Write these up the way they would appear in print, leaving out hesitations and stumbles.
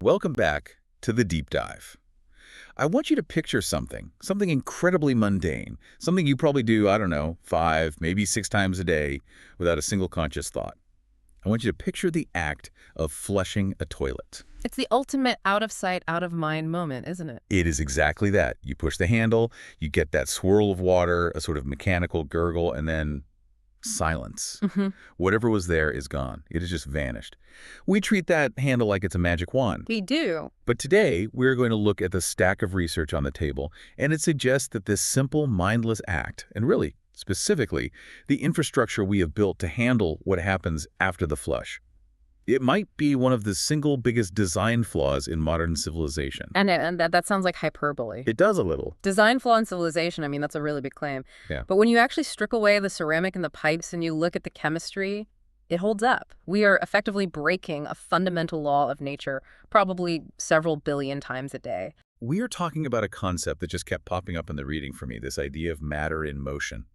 Welcome back to the deep dive. I want you to picture something incredibly mundane, something you probably do, I don't know, 5, maybe 6 times a day without a single conscious thought. I want you to picture the act of flushing a toilet. It's the ultimate out of sight, out of mind moment, isn't it? It is exactly that. You push the handle, you get that swirl of water, a sort of mechanical gurgle, and then silence. Hmm. Whatever was there is gone. It has just vanished. We treat that handle like it's a magic wand. We do. But today, we're going to look at the stack of research on the table, and it suggests that this simple, mindless act, and really, specifically, the infrastructure we have built to handle what happens after the flush, it might be one of the single biggest design flaws in modern civilization. And that sounds like hyperbole. It does a little. Design flaw in civilization, I mean, that's a really big claim. Yeah. But when you actually strip away the ceramic and the pipes and you look at the chemistry, it holds up. We are effectively breaking a fundamental law of nature probably several billion times a day. We are talking about a concept that just kept popping up in the reading for me, this idea of matter in motion.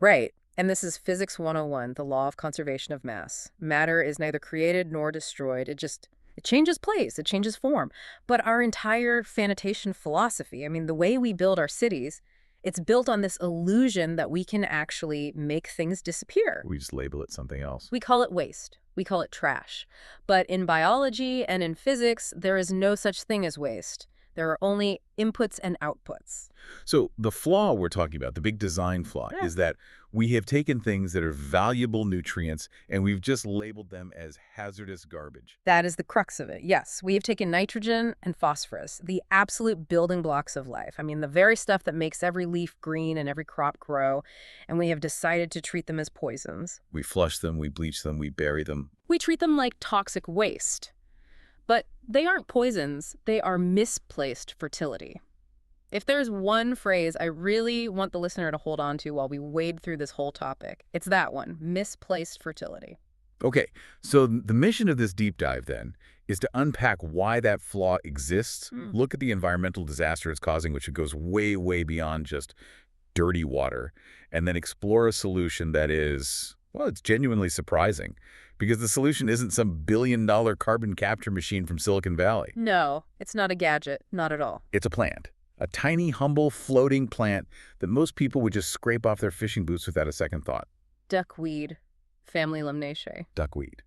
Right. And this is Physics 101, the law of conservation of mass. Matter is neither created nor destroyed. It changes place, it changes form. But our entire sanitation philosophy, I mean, the way we build our cities, it's built on this illusion that we can actually make things disappear. We just label it something else. We call it waste. We call it trash. But in biology and in physics, there is no such thing as waste. There are only inputs and outputs. So the flaw we're talking about, the big design flaw, Yeah. is that we have taken things that are valuable nutrients and we've just labeled them as hazardous garbage. That is the crux of it. Yes, we have taken nitrogen and phosphorus, the absolute building blocks of life. I mean, the very stuff that makes every leaf green and every crop grow, and we have decided to treat them as poisons. We flush them, we bleach them, we bury them. We treat them like toxic waste. But they aren't poisons, they are misplaced fertility. If there's one phrase I really want the listener to hold on to while we wade through this whole topic, it's that one, misplaced fertility. Okay, so the mission of this deep dive then is to unpack why that flaw exists, look at the environmental disaster it's causing, which goes way, way beyond just dirty water, and then explore a solution that is, well, it's genuinely surprising. Because the solution isn't some billion-dollar carbon capture machine from Silicon Valley. No, it's not a gadget, not at all. It's a plant. A tiny, humble, floating plant that most people would just scrape off their fishing boots without a second thought. Duckweed, family Limnaceae. Duckweed.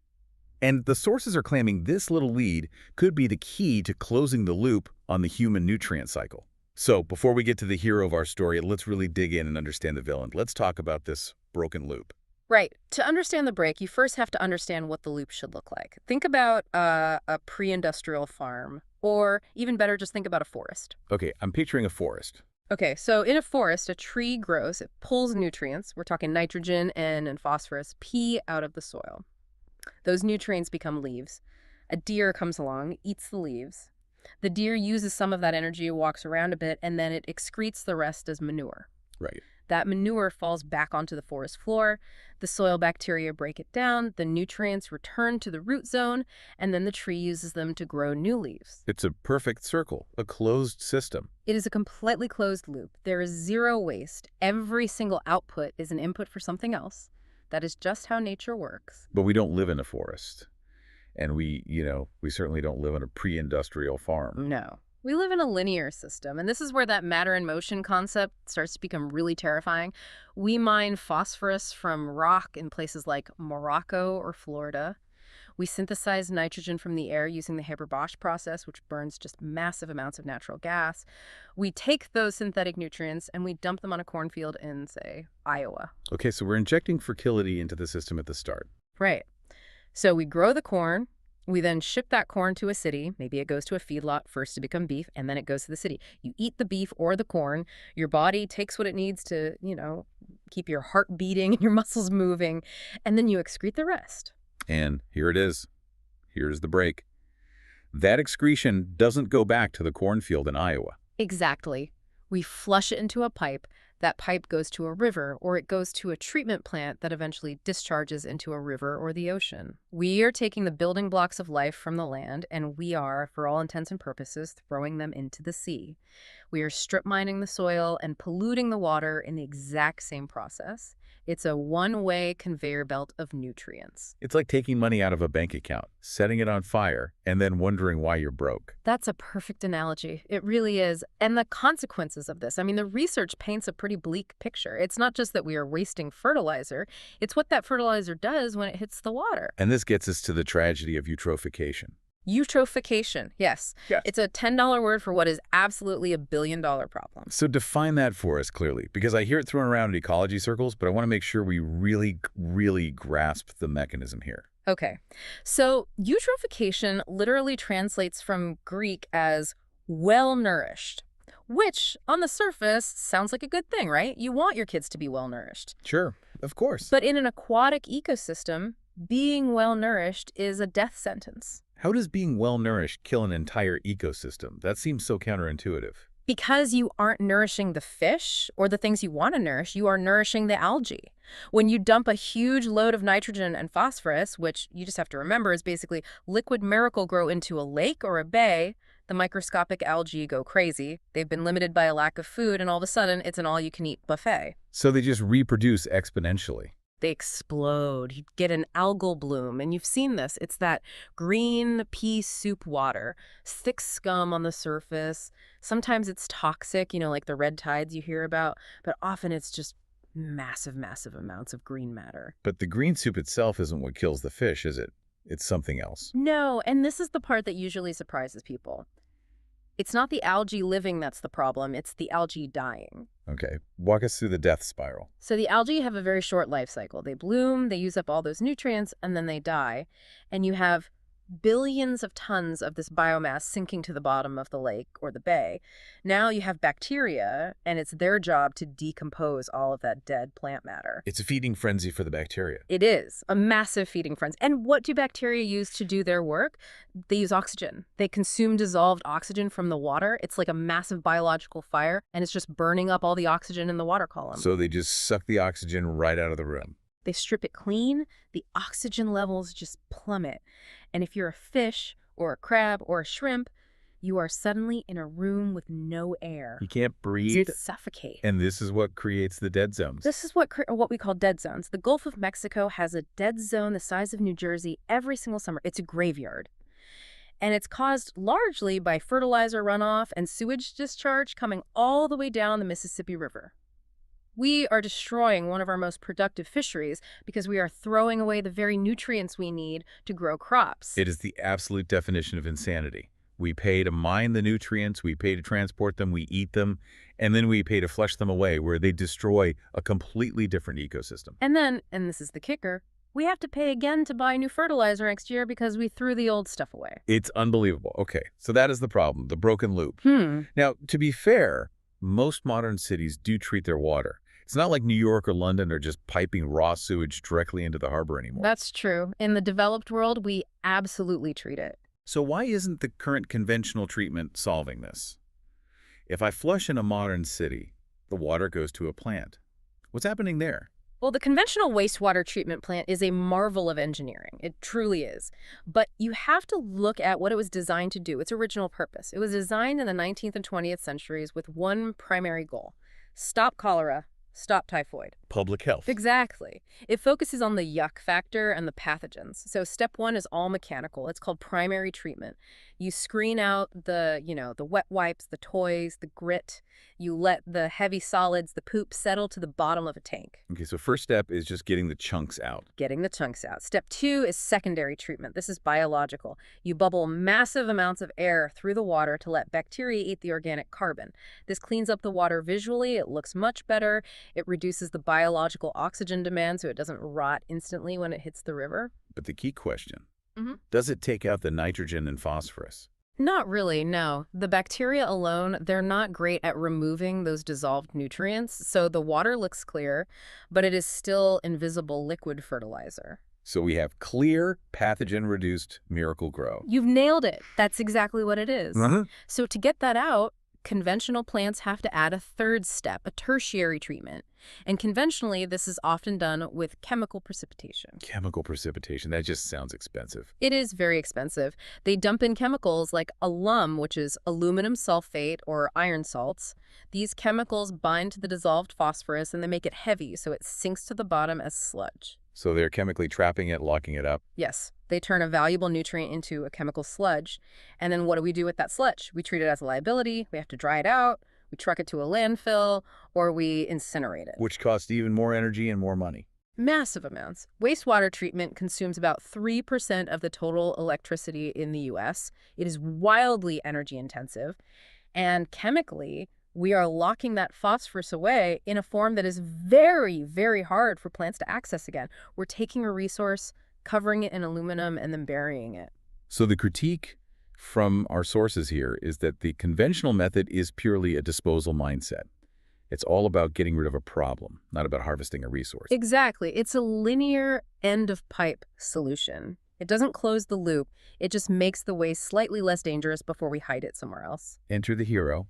And the sources are claiming this little weed could be the key to closing the loop on the human nutrient cycle. So before we get to the hero of our story, let's really dig in and understand the villain. Let's talk about this broken loop. Right. To understand the break, you first have to understand what the loop should look like. Think about a pre-industrial farm, or even better, just think about a forest. Okay, I'm picturing a forest. Okay, so in a forest, a tree grows, it pulls nutrients, we're talking nitrogen, N, and phosphorus, P out of the soil. Those nutrients become leaves. A deer comes along, eats the leaves. The deer uses some of that energy, walks around a bit, and then it excretes the rest as manure. Right. That manure falls back onto the forest floor, the soil bacteria break it down, the nutrients return to the root zone, and then the tree uses them to grow new leaves. It's a perfect circle, a closed system. It is a completely closed loop. There is zero waste. Every single output is an input for something else. That is just how nature works. But we don't live in a forest. And we certainly don't live on a pre-industrial farm. No. We live in a linear system, and this is where that matter in motion concept starts to become really terrifying. We mine phosphorus from rock in places like Morocco or Florida. We synthesize nitrogen from the air using the Haber-Bosch process, which burns just massive amounts of natural gas. We take those synthetic nutrients and we dump them on a cornfield in, say, Iowa. Okay, so we're injecting fertility into the system at the start. Right. So we grow the corn. We then ship that corn to a city. Maybe it goes to a feedlot first to become beef, and then it goes to the city. You eat the beef or the corn. Your body takes what it needs to, keep your heart beating and your muscles moving, and then you excrete the rest. And here it is. Here's the break. That excretion doesn't go back to the cornfield in Iowa. Exactly. We flush it into a pipe. That pipe goes to a river, or it goes to a treatment plant that eventually discharges into a river or the ocean. We are taking the building blocks of life from the land, and we are, for all intents and purposes, throwing them into the sea. We are strip mining the soil and polluting the water in the exact same process. It's a one-way conveyor belt of nutrients. It's like taking money out of a bank account, setting it on fire, and then wondering why you're broke. That's a perfect analogy. It really is. And the consequences of this, I mean, the research paints a pretty bleak picture. It's not just that we are wasting fertilizer, it's what that fertilizer does when it hits the water. And this gets us to the tragedy of eutrophication. Eutrophication, yes. Yes. It's a $10 word for what is absolutely $1 billion problem. So define that for us clearly, because I hear it thrown around in ecology circles, but I want to make sure we really grasp the mechanism here. Okay, so eutrophication literally translates from Greek as well-nourished, which on the surface sounds like a good thing, right? You want your kids to be well-nourished. Sure, of course. But in an aquatic ecosystem, being well-nourished is a death sentence. How does being well-nourished kill an entire ecosystem? That seems so counterintuitive. Because you aren't nourishing the fish or the things you want to nourish, you are nourishing the algae. When you dump a huge load of nitrogen and phosphorus, which you just have to remember is basically liquid Miracle-Gro into a lake or a bay, the microscopic algae go crazy. They've been limited by a lack of food, and all of a sudden, it's an all-you-can-eat buffet. So they just reproduce exponentially. They explode. You get an algal bloom, and you've seen this. It's that green pea soup water, thick scum on the surface. Sometimes it's toxic, like the red tides you hear about, but often it's just massive amounts of green matter. But the green soup itself isn't what kills the fish, is it? It's something else. No, and this is the part that usually surprises people. It's not the algae living that's the problem, it's the algae dying. Okay, walk us through the death spiral. So the algae have a very short life cycle. They bloom, they use up all those nutrients, and then they die. And you have billions of tons of this biomass sinking to the bottom of the lake or the bay. Now you have bacteria, and it's their job to decompose all of that dead plant matter. It's a feeding frenzy for the bacteria. It is a massive feeding frenzy. And what do bacteria use to do their work? They use oxygen. They consume dissolved oxygen from the water. It's like a massive biological fire, and it's just burning up all the oxygen in the water column. So they just suck the oxygen right out of the room. They strip it clean, the oxygen levels just plummet. And if you're a fish or a crab or a shrimp, you are suddenly in a room with no air. You can't breathe. You suffocate. And this is what creates the dead zones. This is what we call dead zones. The Gulf of Mexico has a dead zone the size of New Jersey every single summer. It's a graveyard. And it's caused largely by fertilizer runoff and sewage discharge coming all the way down the Mississippi River. We are destroying one of our most productive fisheries because we are throwing away the very nutrients we need to grow crops. It is the absolute definition of insanity. We pay to mine the nutrients, we pay to transport them, we eat them, and then we pay to flush them away where they destroy a completely different ecosystem. And then, and this is the kicker, we have to pay again to buy new fertilizer next year because we threw the old stuff away. It's unbelievable. Okay, so that is the problem, the broken loop. Now, to be fair, most modern cities do treat their water. It's not like New York or London are just piping raw sewage directly into the harbor anymore. That's true. In the developed world, we absolutely treat it. So why isn't the current conventional treatment solving this? If I flush in a modern city, the water goes to a plant. What's happening there? Well, the conventional wastewater treatment plant is a marvel of engineering. It truly is. But you have to look at what it was designed to do, its original purpose. It was designed in the 19th and 20th centuries with one primary goal: stop cholera, stop typhoid. Public health. Exactly. It focuses on the yuck factor and the pathogens. So step one is all mechanical. It's called primary treatment. You screen out the wet wipes, the toys, the grit. You let the heavy solids, the poop, settle to the bottom of a tank. Okay, so first step is just getting the chunks out. Getting the chunks out. Step two is secondary treatment. This is biological. You bubble massive amounts of air through the water to let bacteria eat the organic carbon. This cleans up the water visually. It looks much better. It reduces the biological oxygen demand so it doesn't rot instantly when it hits the river. But the key question, does it take out the nitrogen and phosphorus? Not really, no. The bacteria alone, they're not great at removing those dissolved nutrients, so the water looks clear, but it is still invisible liquid fertilizer. So we have clear, pathogen-reduced Miracle-Gro. You've nailed it. That's exactly what it is. So to get that out, conventional plants have to add a third step, a tertiary treatment. And conventionally, this is often done with chemical precipitation. Chemical precipitation, that just sounds expensive. It is very expensive. They dump in chemicals like alum, which is aluminum sulfate or iron salts. These chemicals bind to the dissolved phosphorus and they make it heavy so it sinks to the bottom as sludge. So they're chemically trapping it, locking it up. Yes, they turn a valuable nutrient into a chemical sludge. And then what do we do with that sludge? We treat it as a liability, we have to dry it out, we truck it to a landfill, or we incinerate it. Which costs even more energy and more money. Massive amounts. Wastewater treatment consumes about 3% of the total electricity in the U.S. It is wildly energy intensive. And chemically, we are locking that phosphorus away in a form that is very, very hard for plants to access again. We're taking a resource, covering it in aluminum, and then burying it. So the critique from our sources here is that the conventional method is purely a disposal mindset. It's all about getting rid of a problem, not about harvesting a resource. Exactly. It's a linear end-of-pipe solution. It doesn't close the loop. It just makes the waste slightly less dangerous before we hide it somewhere else. Enter the hero,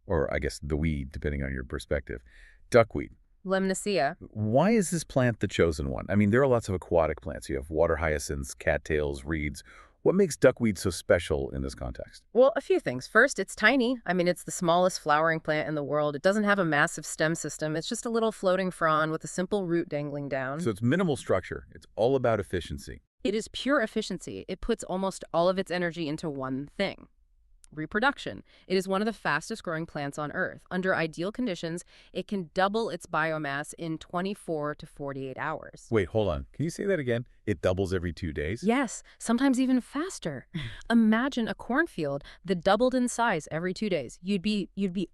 or I guess the weed, depending on your perspective. Duckweed. Lemniscea. Why is this plant the chosen one? I mean, there are lots of aquatic plants. You have water hyacinths, cattails, reeds. What makes duckweed so special in this context? Well, a few things. First, it's tiny. I mean, it's the smallest flowering plant in the world. It doesn't have a massive stem system. It's just a little floating frond with a simple root dangling down. So it's minimal structure. It's all about efficiency. It is pure efficiency. It puts almost all of its energy into one thing: reproduction. It is one of the fastest growing plants on Earth. Under ideal conditions, it can double its biomass in 24 to 48 hours. Wait, hold on. Can you say that again? It doubles every 2 days? Yes, sometimes even faster. Imagine a cornfield that doubled in size every 2 days. You'd be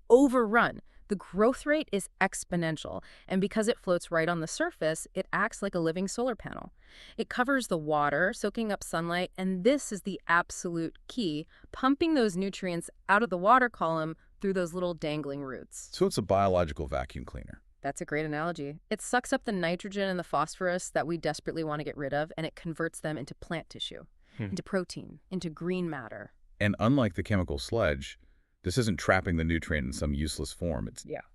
overrun. The growth rate is exponential, and because it floats right on the surface, it acts like a living solar panel. It covers the water, soaking up sunlight, and this is the absolute key, pumping those nutrients out of the water column through those little dangling roots. So it's a biological vacuum cleaner. That's a great analogy. It sucks up the nitrogen and the phosphorus that we desperately want to get rid of, and it converts them into plant tissue, into protein, into green matter. And unlike the chemical sludge, this isn't trapping the nutrient in some useless form.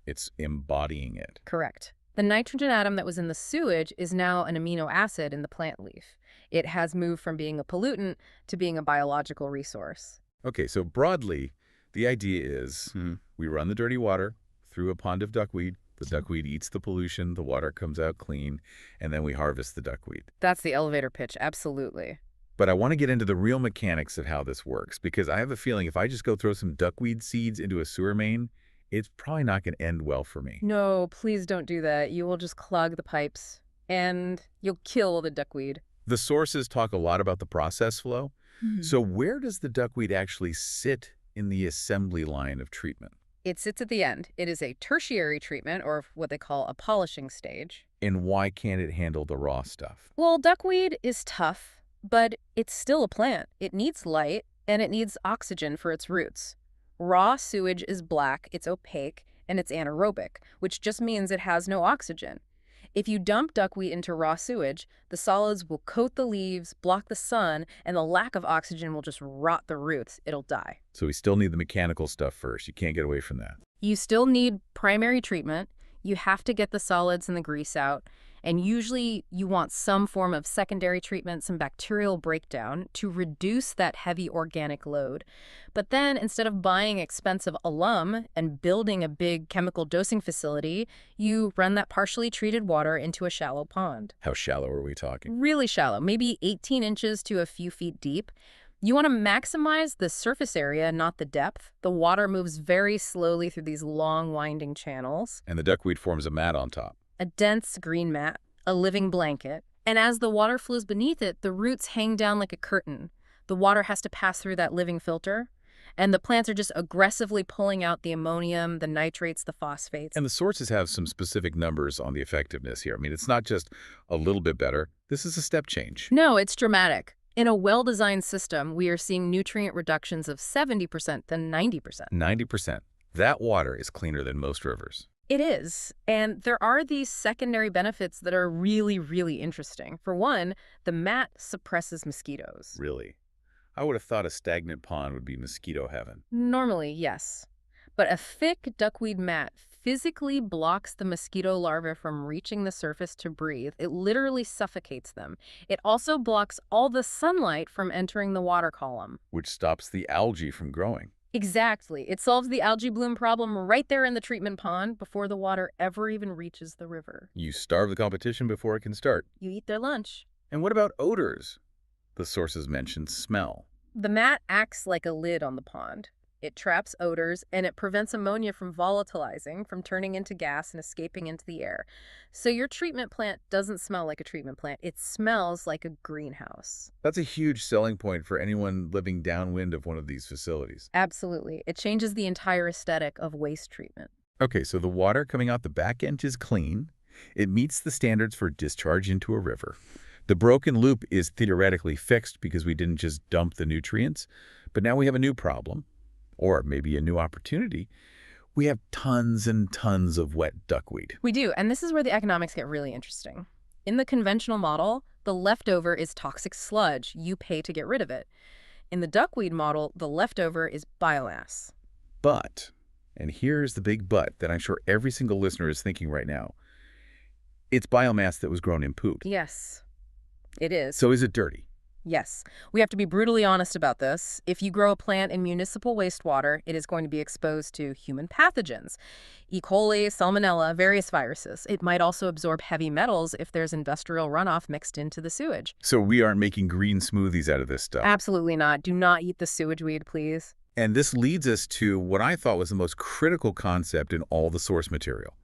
It's embodying it. Correct. The nitrogen atom that was in the sewage is now an amino acid in the plant leaf. It has moved from being a pollutant to being a biological resource. Okay, so broadly, the idea is we run the dirty water through a pond of duckweed. The duckweed eats the pollution, the water comes out clean, and then we harvest the duckweed. That's the elevator pitch, absolutely. But I want to get into the real mechanics of how this works, because I have a feeling if I just go throw some duckweed seeds into a sewer main, it's probably not going to end well for me. No, please don't do that. You will just clog the pipes, and you'll kill the duckweed. The sources talk a lot about the process flow. So where does the duckweed actually sit in the assembly line of treatment? It sits at the end. It is a tertiary treatment, or what they call a polishing stage. And why can't it handle the raw stuff? Well, duckweed is tough, but it's still a plant. It needs light, and it needs oxygen for its roots. Raw sewage is black, it's opaque, and it's anaerobic, which just means it has no oxygen. If you dump duckweed into raw sewage, the solids will coat the leaves, block the sun, and the lack of oxygen will just rot the roots. It'll die. So we still need the mechanical stuff first. You can't get away from that. You still need primary treatment. You have to get the solids and the grease out. And usually you want some form of secondary treatment, some bacterial breakdown to reduce that heavy organic load. But then instead of buying expensive alum and building a big chemical dosing facility, you run that partially treated water into a shallow pond. How shallow are we talking? Really shallow, maybe 18 inches to a few feet deep. You want to maximize the surface area, not the depth. The water moves very slowly through these long, winding channels. And the duckweed forms a mat on top. A dense green mat, a living blanket. And as the water flows beneath it, the roots hang down like a curtain. The water has to pass through that living filter. And the plants are just aggressively pulling out the ammonium, the nitrates, the phosphates. And the sources have some specific numbers on the effectiveness here. I mean, it's not just a little bit better. This is a step change. No, it's dramatic. In a well-designed system, we are seeing nutrient reductions of 70% than 90%. 90%. That water is cleaner than most rivers. It is. And there are these secondary benefits that are really, really interesting. For one, the mat suppresses mosquitoes. Really? I would have thought a stagnant pond would be mosquito heaven. Normally, yes. But a thick duckweed mat physically blocks the mosquito larvae from reaching the surface to breathe. It literally suffocates them. It also blocks all the sunlight from entering the water column. Which stops the algae from growing. Exactly. It solves the algae bloom problem right there in the treatment pond before the water ever even reaches the river. You starve the competition before it can start. You eat their lunch. And what about odors? The sources mentioned smell. The mat acts like a lid on the pond. It traps odors, and it prevents ammonia from volatilizing, from turning into gas and escaping into the air. So your treatment plant doesn't smell like a treatment plant. It smells like a greenhouse. That's a huge selling point for anyone living downwind of one of these facilities. Absolutely. It changes the entire aesthetic of waste treatment. Okay, so the water coming out the back end is clean. It meets the standards for discharge into a river. The broken loop is theoretically fixed because we didn't just dump the nutrients, but now we have a new problem. Or maybe a new opportunity. We have tons and tons of wet duckweed. We do, and this is where the economics get really interesting. In the conventional model, the leftover is toxic sludge. You pay to get rid of it. In the duckweed model, the leftover is biomass. But, and here's the big but that I'm sure every single listener is thinking right now, it's biomass that was grown in poop. Yes, it is. So is it dirty? Yes, we have to be brutally honest about this. If you grow a plant in municipal wastewater, it is going to be exposed to human pathogens. E. coli, salmonella, various viruses. It might also absorb heavy metals if there's industrial runoff mixed into the sewage. So we aren't making green smoothies out of this stuff. Absolutely not. Do not eat the sewage weed, please. And this leads us to what I thought was the most critical concept in all the source material.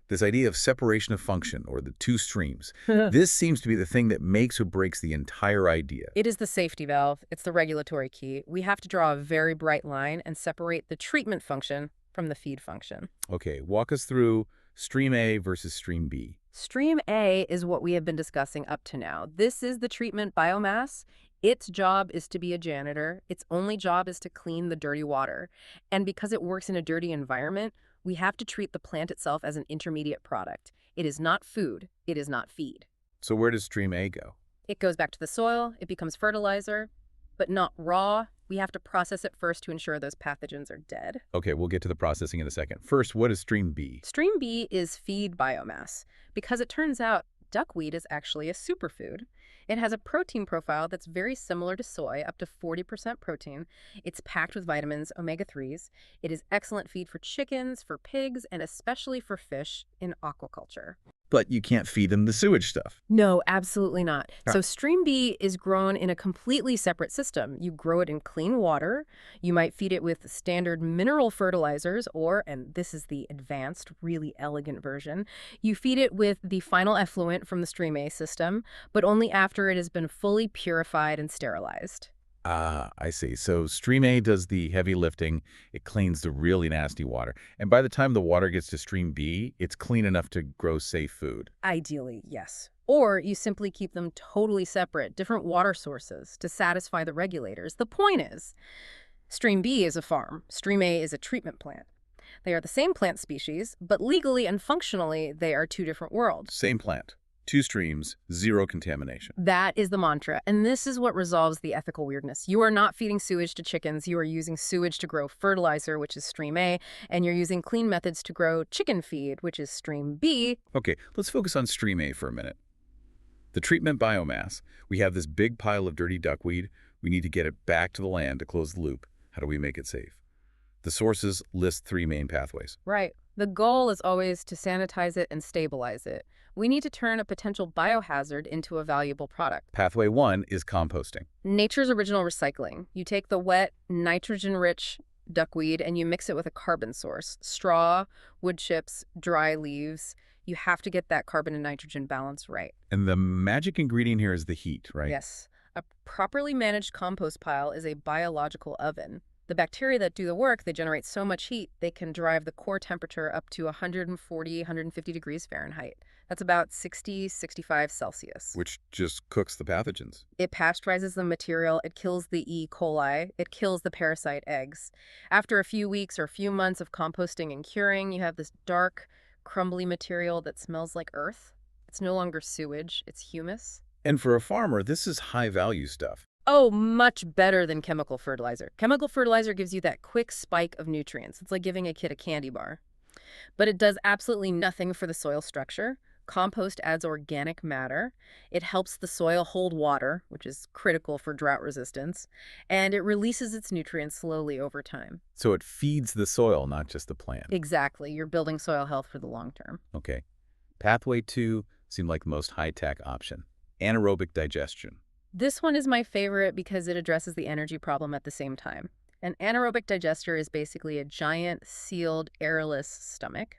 This idea of separation of function, or the two streams. This seems to be the thing that makes or breaks the entire idea. It is the safety valve. It's the regulatory key. We have to draw a very bright line and separate the treatment function from the feed function. Okay, walk us through stream A versus stream B. Stream A is what we have been discussing up to now. This is the treatment biomass. Its job is to be a janitor. Its only job is to clean the dirty water. And because it works in a dirty environment, we have to treat the plant itself as an intermediate product. It is not food. It is not feed. So where does stream A go? It goes back to the soil. It becomes fertilizer, but not raw. We have to process it first to ensure those pathogens are dead. Okay, we'll get to the processing in a second. First, what is stream B? Stream B is feed biomass because it turns out duckweed is actually a superfood. It has a protein profile that's very similar to soy, up to 40% protein. It's packed with vitamins, omega-3s. It is excellent feed for chickens, for pigs, and especially for fish in aquaculture. But you can't feed them the sewage stuff. No, absolutely not. Ah. So stream B is grown in a completely separate system. You grow it in clean water. You might feed it with standard mineral fertilizers or, and this is the advanced, really elegant version, you feed it with the final effluent from the stream A system, but only after it has been fully purified and sterilized. Ah, I see. So stream A does the heavy lifting. It cleans the really nasty water. And by the time the water gets to stream B, it's clean enough to grow safe food. Ideally, yes. Or you simply keep them totally separate, different water sources to satisfy the regulators. The point is, stream B is a farm. Stream A is a treatment plant. They are the same plant species, but legally and functionally, they are two different worlds. Same plant. 2 streams, 0 contamination. That is the mantra, and this is what resolves the ethical weirdness. You are not feeding sewage to chickens. You are using sewage to grow fertilizer, which is stream A, and you're using clean methods to grow chicken feed, which is stream B. Okay, let's focus on stream A for a minute. The treatment biomass. We have this big pile of dirty duckweed. We need to get it back to the land to close the loop. How do we make it safe? The sources list 3 main pathways. Right. The goal is always to sanitize it and stabilize it. We need to turn a potential biohazard into a valuable product. Pathway 1 is composting. Nature's original recycling. You take the wet, nitrogen-rich duckweed and you mix it with a carbon source. Straw, wood chips, dry leaves. You have to get that carbon and nitrogen balance right. And the magic ingredient here is the heat, right? Yes. A properly managed compost pile is a biological oven. The bacteria that do the work, they generate so much heat, they can drive the core temperature up to 140, 150 degrees Fahrenheit. That's about 60, 65 Celsius. Which just cooks the pathogens. It pasteurizes the material, it kills the E. coli, it kills the parasite eggs. After a few weeks or a few months of composting and curing, you have this dark, crumbly material that smells like earth. It's no longer sewage, it's humus. And for a farmer, this is high-value stuff. Oh, much better than chemical fertilizer. Chemical fertilizer gives you that quick spike of nutrients. It's like giving a kid a candy bar. But it does absolutely nothing for the soil structure. Compost adds organic matter. It helps the soil hold water, which is critical for drought resistance, and it releases its nutrients slowly over time. So it feeds the soil, not just the plant. Exactly. You're building soil health for the long term. Okay. Pathway 2 seemed like the most high-tech option. Anaerobic digestion. This one is my favorite because it addresses the energy problem at the same time. An anaerobic digester is basically a giant, sealed, airless stomach.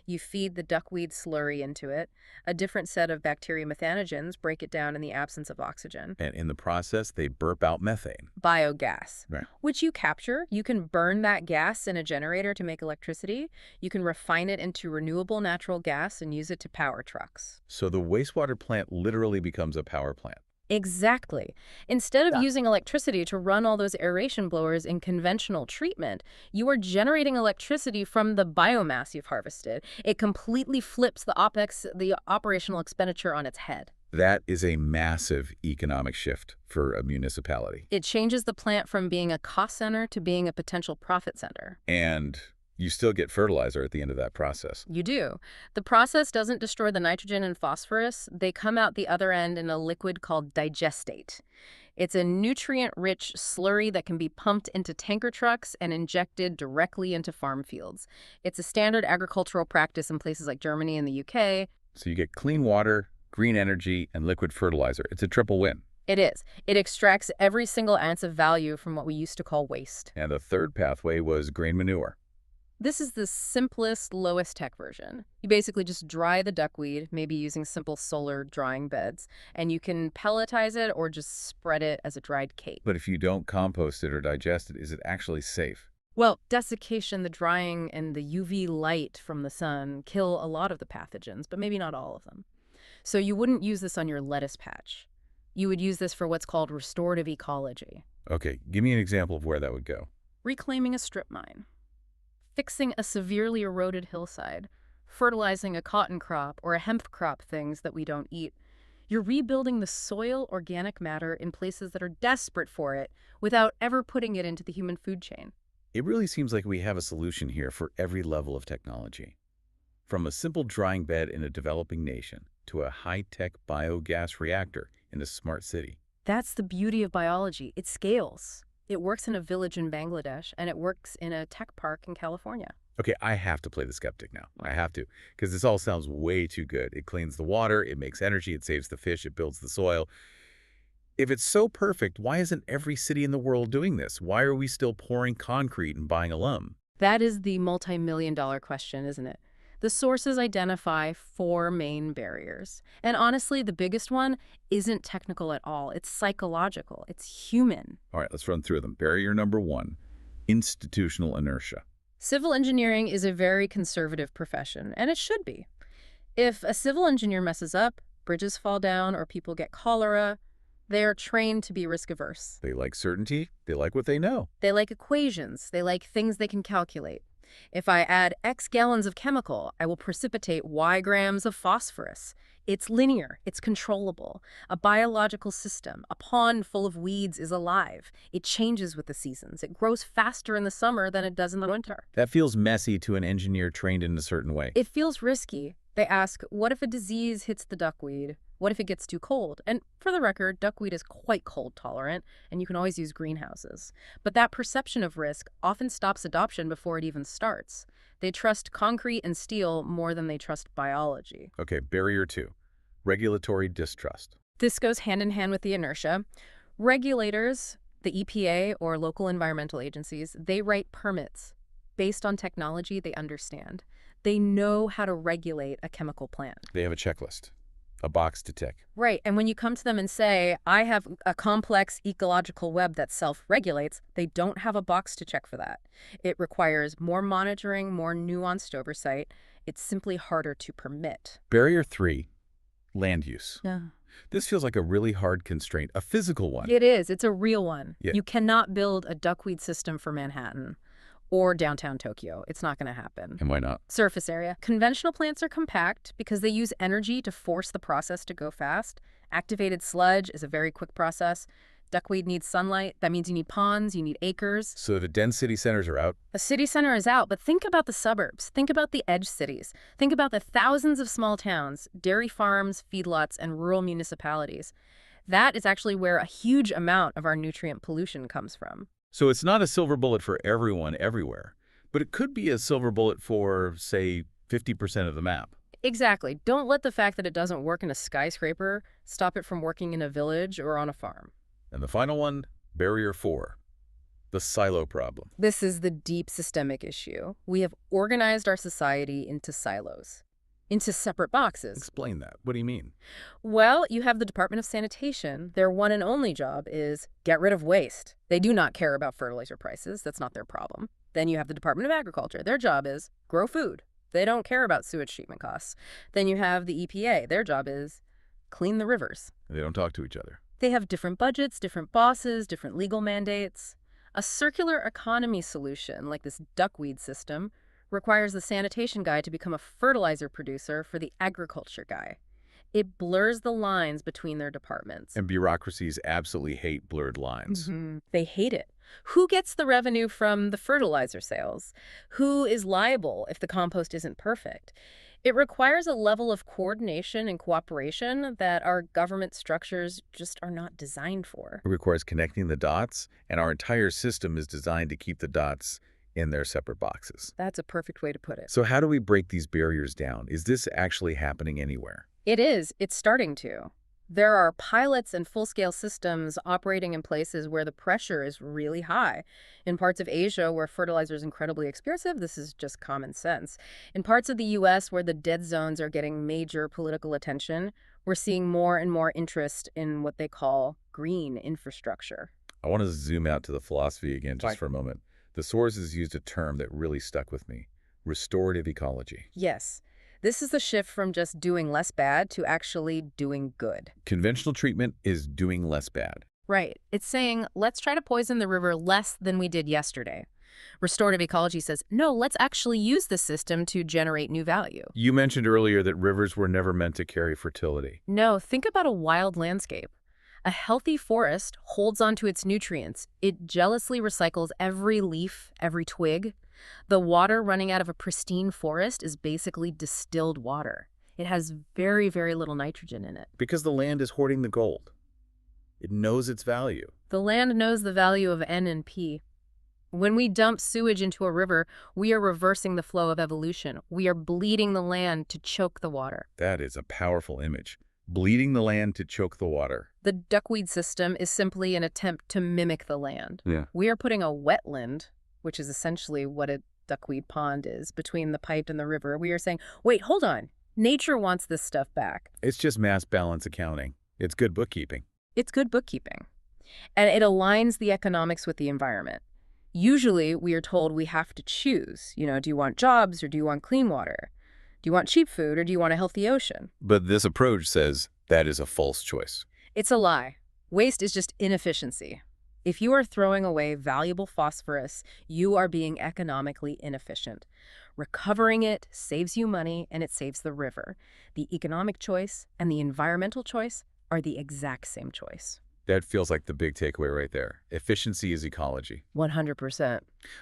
You feed the duckweed slurry into it. A different set of bacteria methanogens break it down in the absence of oxygen. And in the process, they burp out methane. Biogas, Right. which you capture. You can burn that gas in a generator to make electricity. You can refine it into renewable natural gas and use it to power trucks. So the wastewater plant literally becomes a power plant. Exactly. Instead of using electricity to run all those aeration blowers in conventional treatment, you are generating electricity from the biomass you've harvested. It completely flips the operational expenditure on its head. That is a massive economic shift for a municipality. It changes the plant from being a cost center to being a potential profit center. And you still get fertilizer at the end of that process. You do. The process doesn't destroy the nitrogen and phosphorus. They come out the other end in a liquid called digestate. It's a nutrient-rich slurry that can be pumped into tanker trucks and injected directly into farm fields. It's a standard agricultural practice in places like Germany and the UK. So you get clean water, green energy, and liquid fertilizer. It's a triple win. It is. It extracts every single ounce of value from what we used to call waste. And the third pathway was grain manure. This is the simplest, lowest tech version. You basically just dry the duckweed, maybe using simple solar drying beds, and you can pelletize it or just spread it as a dried cake. But if you don't compost it or digest it, is it actually safe? Well, desiccation, the drying, and the UV light from the sun kill a lot of the pathogens, but maybe not all of them. So you wouldn't use this on your lettuce patch. You would use this for what's called restorative ecology. Okay, give me an example of where that would go. Reclaiming a strip mine, fixing a severely eroded hillside, fertilizing a cotton crop or a hemp crop, things that we don't eat. You're rebuilding the soil organic matter in places that are desperate for it without ever putting it into the human food chain. It really seems like we have a solution here for every level of technology. From a simple drying bed in a developing nation to a high-tech biogas reactor in a smart city. That's the beauty of biology. It scales. It works in a village in Bangladesh, and it works in a tech park in California. Okay, I have to play the skeptic now. I have to, because this all sounds way too good. It cleans the water, it makes energy, it saves the fish, it builds the soil. If it's so perfect, why isn't every city in the world doing this? Why are we still pouring concrete and buying alum? That is the multi-million-dollar question, isn't it? The sources identify 4 main barriers. And honestly, the biggest one isn't technical at all. It's psychological. It's human. All right, let's run through them. Barrier number 1, institutional inertia. Civil engineering is a very conservative profession, and it should be. If a civil engineer messes up, bridges fall down, or people get cholera, they are trained to be risk-averse. They like certainty. They like what they know. They like equations. They like things they can calculate. If I add X gallons of chemical, I will precipitate Y grams of phosphorus. It's linear. It's controllable. A biological system. A pond full of weeds is alive. It changes with the seasons. It grows faster in the summer than it does in the winter. That feels messy to an engineer trained in a certain way. It feels risky. They ask, what if a disease hits the duckweed? What if it gets too cold? And for the record, duckweed is quite cold tolerant, and you can always use greenhouses. But that perception of risk often stops adoption before it even starts. They trust concrete and steel more than they trust biology. Okay, barrier 2, regulatory distrust. This goes hand in hand with the inertia. Regulators, the EPA or local environmental agencies, they write permits based on technology they understand. They know how to regulate a chemical plant. They have a checklist, a box to tick. Right, and when you come to them and say, I have a complex ecological web that self-regulates, they don't have a box to check for that. It requires more monitoring, more nuanced oversight. It's simply harder to permit. Barrier 3, land use. Yeah. This feels like a really hard constraint, a physical one. It is. It's a real one. Yeah. You cannot build a duckweed system for Manhattan or downtown Tokyo. It's not going to happen. And why not? Surface area. Conventional plants are compact because they use energy to force the process to go fast. Activated sludge is a very quick process. Duckweed needs sunlight. That means you need ponds, you need acres. So the dense city centers are out. A city center is out, but think about the suburbs. Think about the edge cities. Think about the thousands of small towns, dairy farms, feedlots, and rural municipalities. That is actually where a huge amount of our nutrient pollution comes from. So it's not a silver bullet for everyone everywhere, but it could be a silver bullet for, say, 50% of the map. Exactly. Don't let the fact that it doesn't work in a skyscraper stop it from working in a village or on a farm. And the final one, barrier 4, the silo problem. This is the deep systemic issue. We have organized our society into silos, into separate boxes. Explain that. What do you mean? Well, you have the Department of Sanitation. Their one and only job is get rid of waste. They do not care about fertilizer prices. That's not their problem. Then you have the Department of Agriculture. Their job is grow food. They don't care about sewage treatment costs. Then you have the EPA. Their job is clean the rivers. They don't talk to each other. They have different budgets, different bosses, different legal mandates. A circular economy solution, like this duckweed system, requires the sanitation guy to become a fertilizer producer for the agriculture guy. It blurs the lines between their departments. And bureaucracies absolutely hate blurred lines. They hate it. Who gets the revenue from the fertilizer sales? Who is liable if the compost isn't perfect? It requires a level of coordination and cooperation that our government structures just are not designed for. It requires connecting the dots, and our entire system is designed to keep the dots in their separate boxes. That's a perfect way to put it. So how do we break these barriers down? Is this actually happening anywhere? It is. It's starting to. There are pilots and full-scale systems operating in places where the pressure is really high. In parts of Asia where fertilizer is incredibly expensive, this is just common sense. In parts of the U.S. where the dead zones are getting major political attention, we're seeing more and more interest in what they call green infrastructure. I want to zoom out to the philosophy again just for a moment. The sources used a term that really stuck with me: restorative ecology. Yes. This is the shift from just doing less bad to actually doing good. Conventional treatment is doing less bad. Right. It's saying, let's try to poison the river less than we did yesterday. Restorative ecology says, no, let's actually use the system to generate new value. You mentioned earlier that rivers were never meant to carry fertility. No, think about a wild landscape. A healthy forest holds onto its nutrients. It jealously recycles every leaf, every twig. The water running out of a pristine forest is basically distilled water. It has very, very little nitrogen in it. Because the land is hoarding the gold. It knows its value. The land knows the value of N and P. When we dump sewage into a river, we are reversing the flow of evolution. We are bleeding the land to choke the water. That is a powerful image. Bleeding the land to choke the water. The duckweed system is simply an attempt to mimic the land. Yeah. We are putting a wetland, which is essentially what a duckweed pond is, between the pipe and the river. We are saying, wait, hold on. Nature wants this stuff back. It's just mass balance accounting. It's good bookkeeping. It's good bookkeeping. And it aligns the economics with the environment. Usually, we are told we have to choose. Do you want jobs or do you want clean water? Do you want cheap food or do you want a healthy ocean? But this approach says that is a false choice. It's a lie. Waste is just inefficiency. If you are throwing away valuable phosphorus, you are being economically inefficient. Recovering it saves you money and it saves the river. The economic choice and the environmental choice are the exact same choice. That feels like the big takeaway right there. Efficiency is ecology. 100%.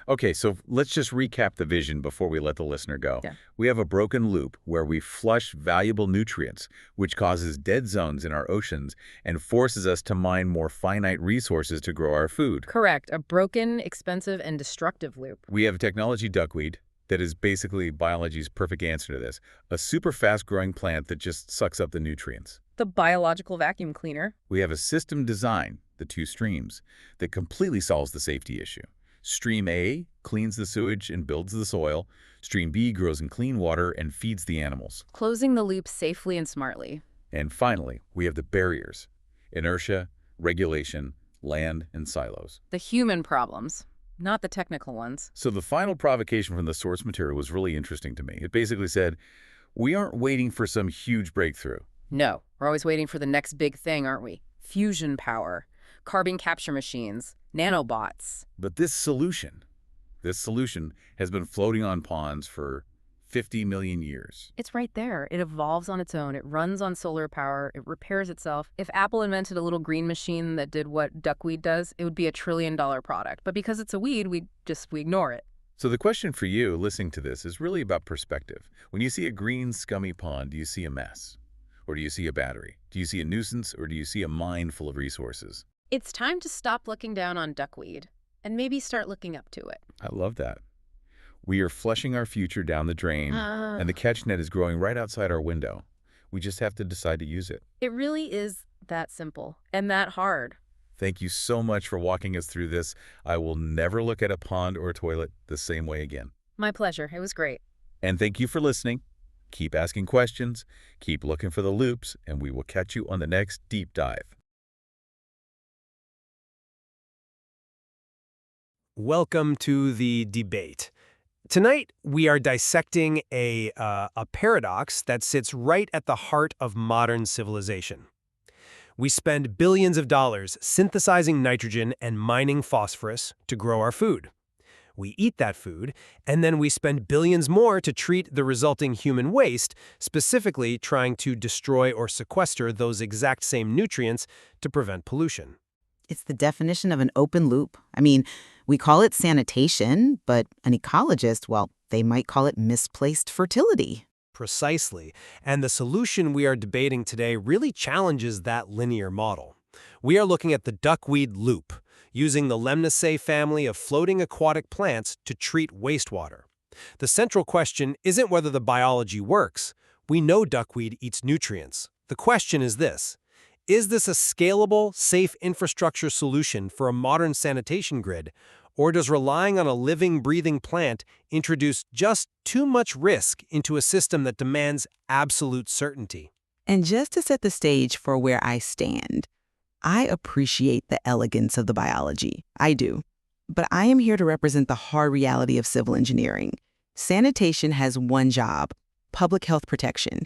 Okay, so let's just recap the vision before we let the listener go. Yeah. We have a broken loop where we flush valuable nutrients, which causes dead zones in our oceans and forces us to mine more finite resources to grow our food. Correct. A broken, expensive, and destructive loop. We have technology duckweed that is basically biology's perfect answer to this. A super fast-growing plant that just sucks up the nutrients. The biological vacuum cleaner. We have a system design, the two streams, that completely solves the safety issue. Stream A cleans the sewage and builds the soil. Stream B grows in clean water and feeds the animals. Closing the loop safely and smartly. And finally, we have the barriers: inertia, regulation, land, and silos. The human problems, not the technical ones. So the final provocation from the source material was really interesting to me. It basically said, we aren't waiting for some huge breakthrough. No, we're always waiting for the next big thing, aren't we? Fusion power, carbon capture machines, nanobots. But this solution has been floating on ponds for 50 million years. It's right there. It evolves on its own. It runs on solar power. It repairs itself. If Apple invented a little green machine that did what duckweed does, it would be a trillion-dollar product. But because it's a weed, we ignore it. So the question for you listening to this is really about perspective. When you see a green, scummy pond, do you see a mess? Or do you see a battery? Do you see a nuisance, or do you see a mine full of resources? It's time to stop looking down on duckweed and maybe start looking up to it. I love that. We are flushing our future down the drain, and the catch net is growing right outside our window. We just have to decide to use it. It really is that simple and that hard. Thank you so much for walking us through this. I will never look at a pond or a toilet the same way again. My pleasure. It was great. And thank you for listening. Keep asking questions, keep looking for the loops, and we will catch you on the next deep dive. Welcome to the debate. Tonight, we are dissecting a paradox that sits right at the heart of modern civilization. We spend billions of dollars synthesizing nitrogen and mining phosphorus to grow our food. We eat that food, and then we spend billions more to treat the resulting human waste, specifically trying to destroy or sequester those exact same nutrients to prevent pollution. It's the definition of an open loop. I mean, we call it sanitation, but an ecologist, well, they might call it misplaced fertility. Precisely. And the solution we are debating today really challenges that linear model. We are looking at the duckweed loop, using the Lemnaceae family of floating aquatic plants to treat wastewater. The central question isn't whether the biology works. We know duckweed eats nutrients. The question is this: is this a scalable, safe infrastructure solution for a modern sanitation grid, or does relying on a living, breathing plant introduce just too much risk into a system that demands absolute certainty? And just to set the stage for where I stand, I appreciate the elegance of the biology. I do. But I am here to represent the hard reality of civil engineering. Sanitation has one job: public health protection.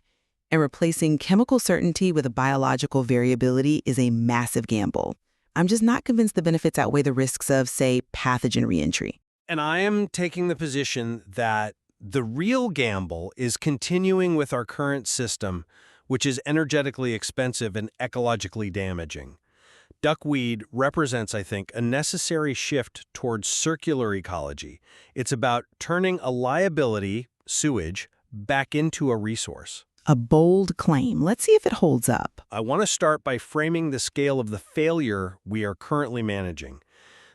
And replacing chemical certainty with a biological variability is a massive gamble. I'm just not convinced the benefits outweigh the risks of, say, pathogen reentry. And I am taking the position that the real gamble is continuing with our current system, which is energetically expensive and ecologically damaging. Duckweed represents, I think, a necessary shift towards circular ecology. It's about turning a liability, sewage, back into a resource. A bold claim. Let's see if it holds up. I want to start by framing the scale of the failure we are currently managing.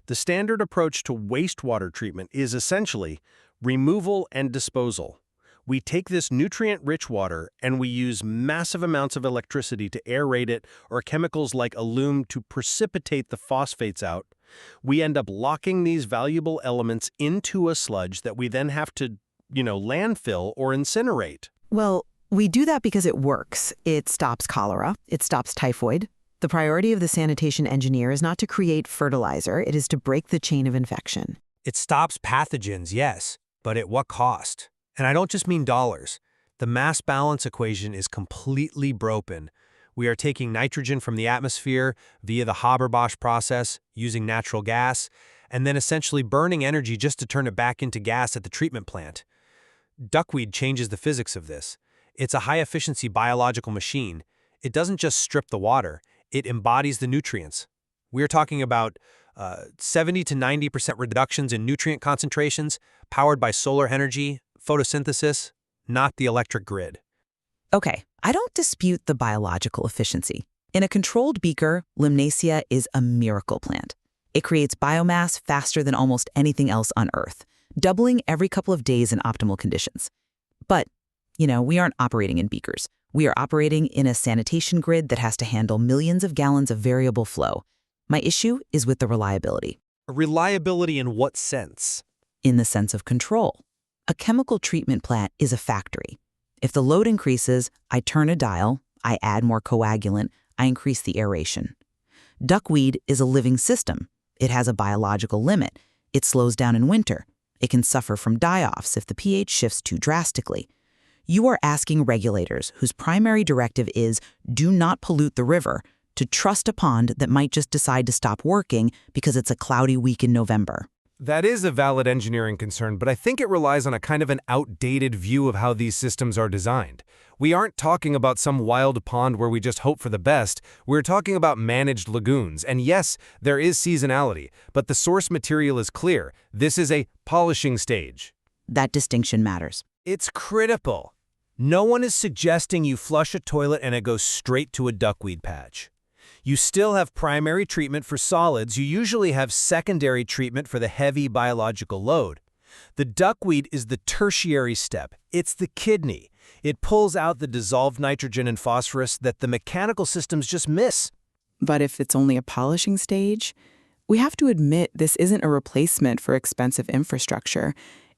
The standard approach to wastewater treatment is essentially removal and disposal. We take this nutrient-rich water and we use massive amounts of electricity to aerate it or chemicals like aluminum to precipitate the phosphates out. We end up locking these valuable elements into a sludge that we then have to, landfill or incinerate. Well, we do that because it works. It stops cholera. It stops typhoid. The priority of the sanitation engineer is not to create fertilizer. It is to break the chain of infection. It stops pathogens, yes, but at what cost? And I don't just mean dollars. The mass balance equation is completely broken. We are taking nitrogen from the atmosphere via the Haber-Bosch process, using natural gas, and then essentially burning energy just to turn it back into gas at the treatment plant. Duckweed changes the physics of this. It's a high-efficiency biological machine. It doesn't just strip the water, it embodies the nutrients. We're talking about 70 to 90% reductions in nutrient concentrations, powered by solar energy, photosynthesis, not the electric grid. Okay, I don't dispute the biological efficiency. In a controlled beaker, Lemnaceae is a miracle plant. It creates biomass faster than almost anything else on Earth, doubling every couple of days in optimal conditions. But we aren't operating in beakers. We are operating in a sanitation grid that has to handle millions of gallons of variable flow. My issue is with the reliability. Reliability in what sense? In the sense of control. A chemical treatment plant is a factory. If the load increases, I turn a dial, I add more coagulant, I increase the aeration. Duckweed is a living system. It has a biological limit. It slows down in winter. It can suffer from die-offs if the pH shifts too drastically. You are asking regulators, whose primary directive is do not pollute the river, to trust a pond that might just decide to stop working because it's a cloudy week in November. That is a valid engineering concern, but I think it relies on a kind of an outdated view of how these systems are designed. We aren't talking about some wild pond where we just hope for the best. We're talking about managed lagoons. And yes, there is seasonality, but the source material is clear. This is a polishing stage. That distinction matters. It's critical. No one is suggesting you flush a toilet and it goes straight to a duckweed patch. You still have primary treatment for solids. You usually have secondary treatment for the heavy biological load. The duckweed is the tertiary step. It's the kidney. It pulls out the dissolved nitrogen and phosphorus that the mechanical systems just miss. But if it's only a polishing stage, we have to admit this isn't a replacement for expensive infrastructure.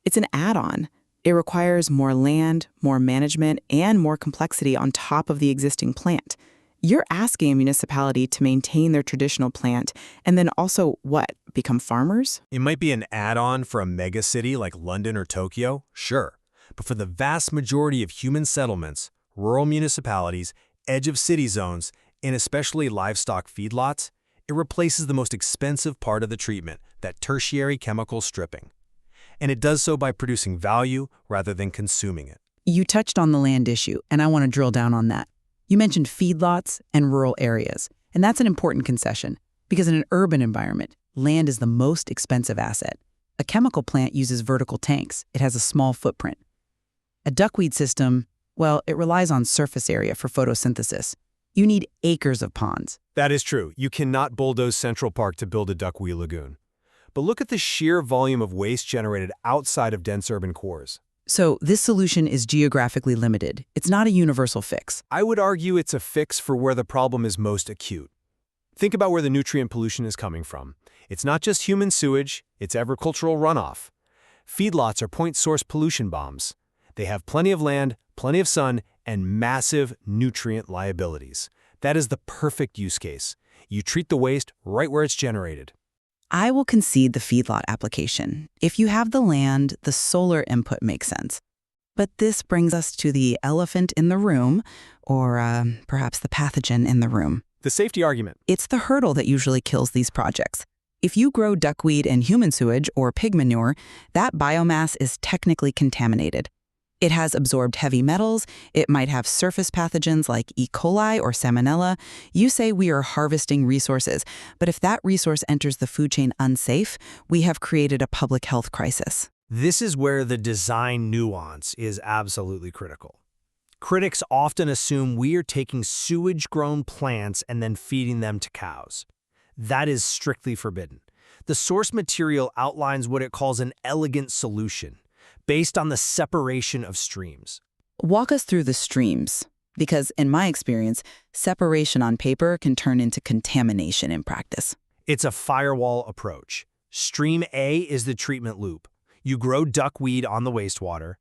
It's an add-on. It requires more land, more management, and more complexity on top of the existing plant. You're asking a municipality to maintain their traditional plant and then also, what, become farmers? It might be an add-on for a megacity like London or Tokyo, sure. But for the vast majority of human settlements, rural municipalities, edge-of-city zones, and especially livestock feedlots, it replaces the most expensive part of the treatment, that tertiary chemical stripping. And it does so by producing value rather than consuming it. You touched on the land issue, and I want to drill down on that. You mentioned feedlots and rural areas, and that's an important concession, because in an urban environment, land is the most expensive asset. A chemical plant uses vertical tanks. It has a small footprint. A duckweed system, well, it relies on surface area for photosynthesis. You need acres of ponds. That is true. You cannot bulldoze Central Park to build a duckweed lagoon. But look at the sheer volume of waste generated outside of dense urban cores. So this solution is geographically limited. It's not a universal fix. I would argue it's a fix for where the problem is most acute. Think about where the nutrient pollution is coming from. It's not just human sewage, it's agricultural runoff. Feedlots are point source pollution bombs. They have plenty of land, plenty of sun, and massive nutrient liabilities. That is the perfect use case. You treat the waste right where it's generated. I will concede the feedlot application. If you have the land, the solar input makes sense. But this brings us to the elephant in the room, or perhaps the pathogen in the room. The safety argument. It's the hurdle that usually kills these projects. If you grow duckweed in human sewage or pig manure, that biomass is technically contaminated. It has absorbed heavy metals, it might have surface pathogens like E. coli or Salmonella. You say we are harvesting resources, but if that resource enters the food chain unsafe, we have created a public health crisis. This is where the design nuance is absolutely critical. Critics often assume we are taking sewage-grown plants and then feeding them to cows. That is strictly forbidden. The source material outlines what it calls an elegant solution, based on the separation of streams. Walk us through the streams, because in my experience, separation on paper can turn into contamination in practice. It's a firewall approach. Stream A is the treatment loop. You grow duckweed on the wastewater.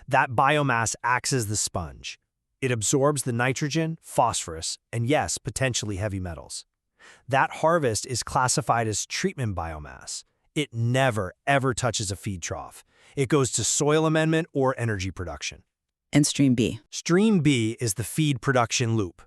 That biomass acts as the sponge. It absorbs the nitrogen, phosphorus, and yes, potentially heavy metals. That harvest is classified as treatment biomass. It never, ever touches a feed trough. It goes to soil amendment or energy production. And Stream B? Stream B is the feed production loop.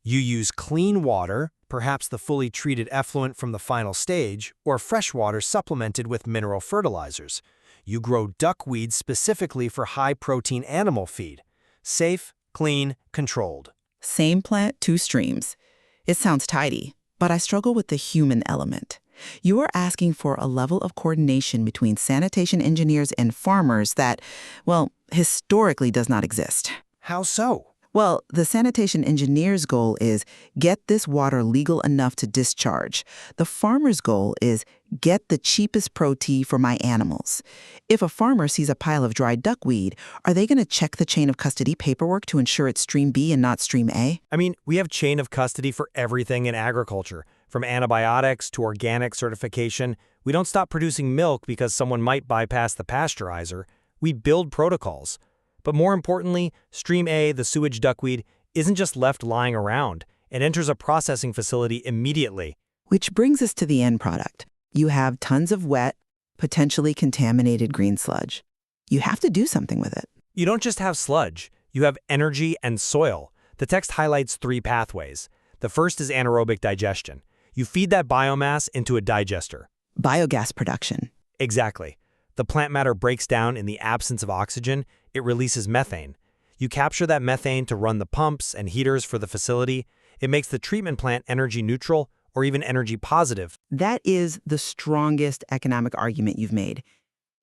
You use clean water, perhaps the fully treated effluent from the final stage, or fresh water supplemented with mineral fertilizers. You grow duckweed specifically for high-protein animal feed. Safe, clean, controlled. Same plant, two streams. It sounds tidy, but I struggle with the human element. You are asking for a level of coordination between sanitation engineers and farmers that, well, historically does not exist. How so? Well, the sanitation engineer's goal is get this water legal enough to discharge. The farmer's goal is get the cheapest protein for my animals. If a farmer sees a pile of dry duckweed, are they going to check the chain of custody paperwork to ensure it's Stream B and not Stream A? I mean, we have chain of custody for everything in agriculture, from antibiotics to organic certification. We don't stop producing milk because someone might bypass the pasteurizer. We build protocols. But more importantly, Stream A, the sewage duckweed, isn't just left lying around. It enters a processing facility immediately. Which brings us to the end product. You have tons of wet, potentially contaminated green sludge. You have to do something with it. You don't just have sludge. You have energy and soil. The text highlights 3 pathways. The first is anaerobic digestion. You feed that biomass into a digester. Biogas production. Exactly. The plant matter breaks down in the absence of oxygen, it releases methane. You capture that methane to run the pumps and heaters for the facility. It makes the treatment plant energy neutral or even energy positive. That is the strongest economic argument you've made.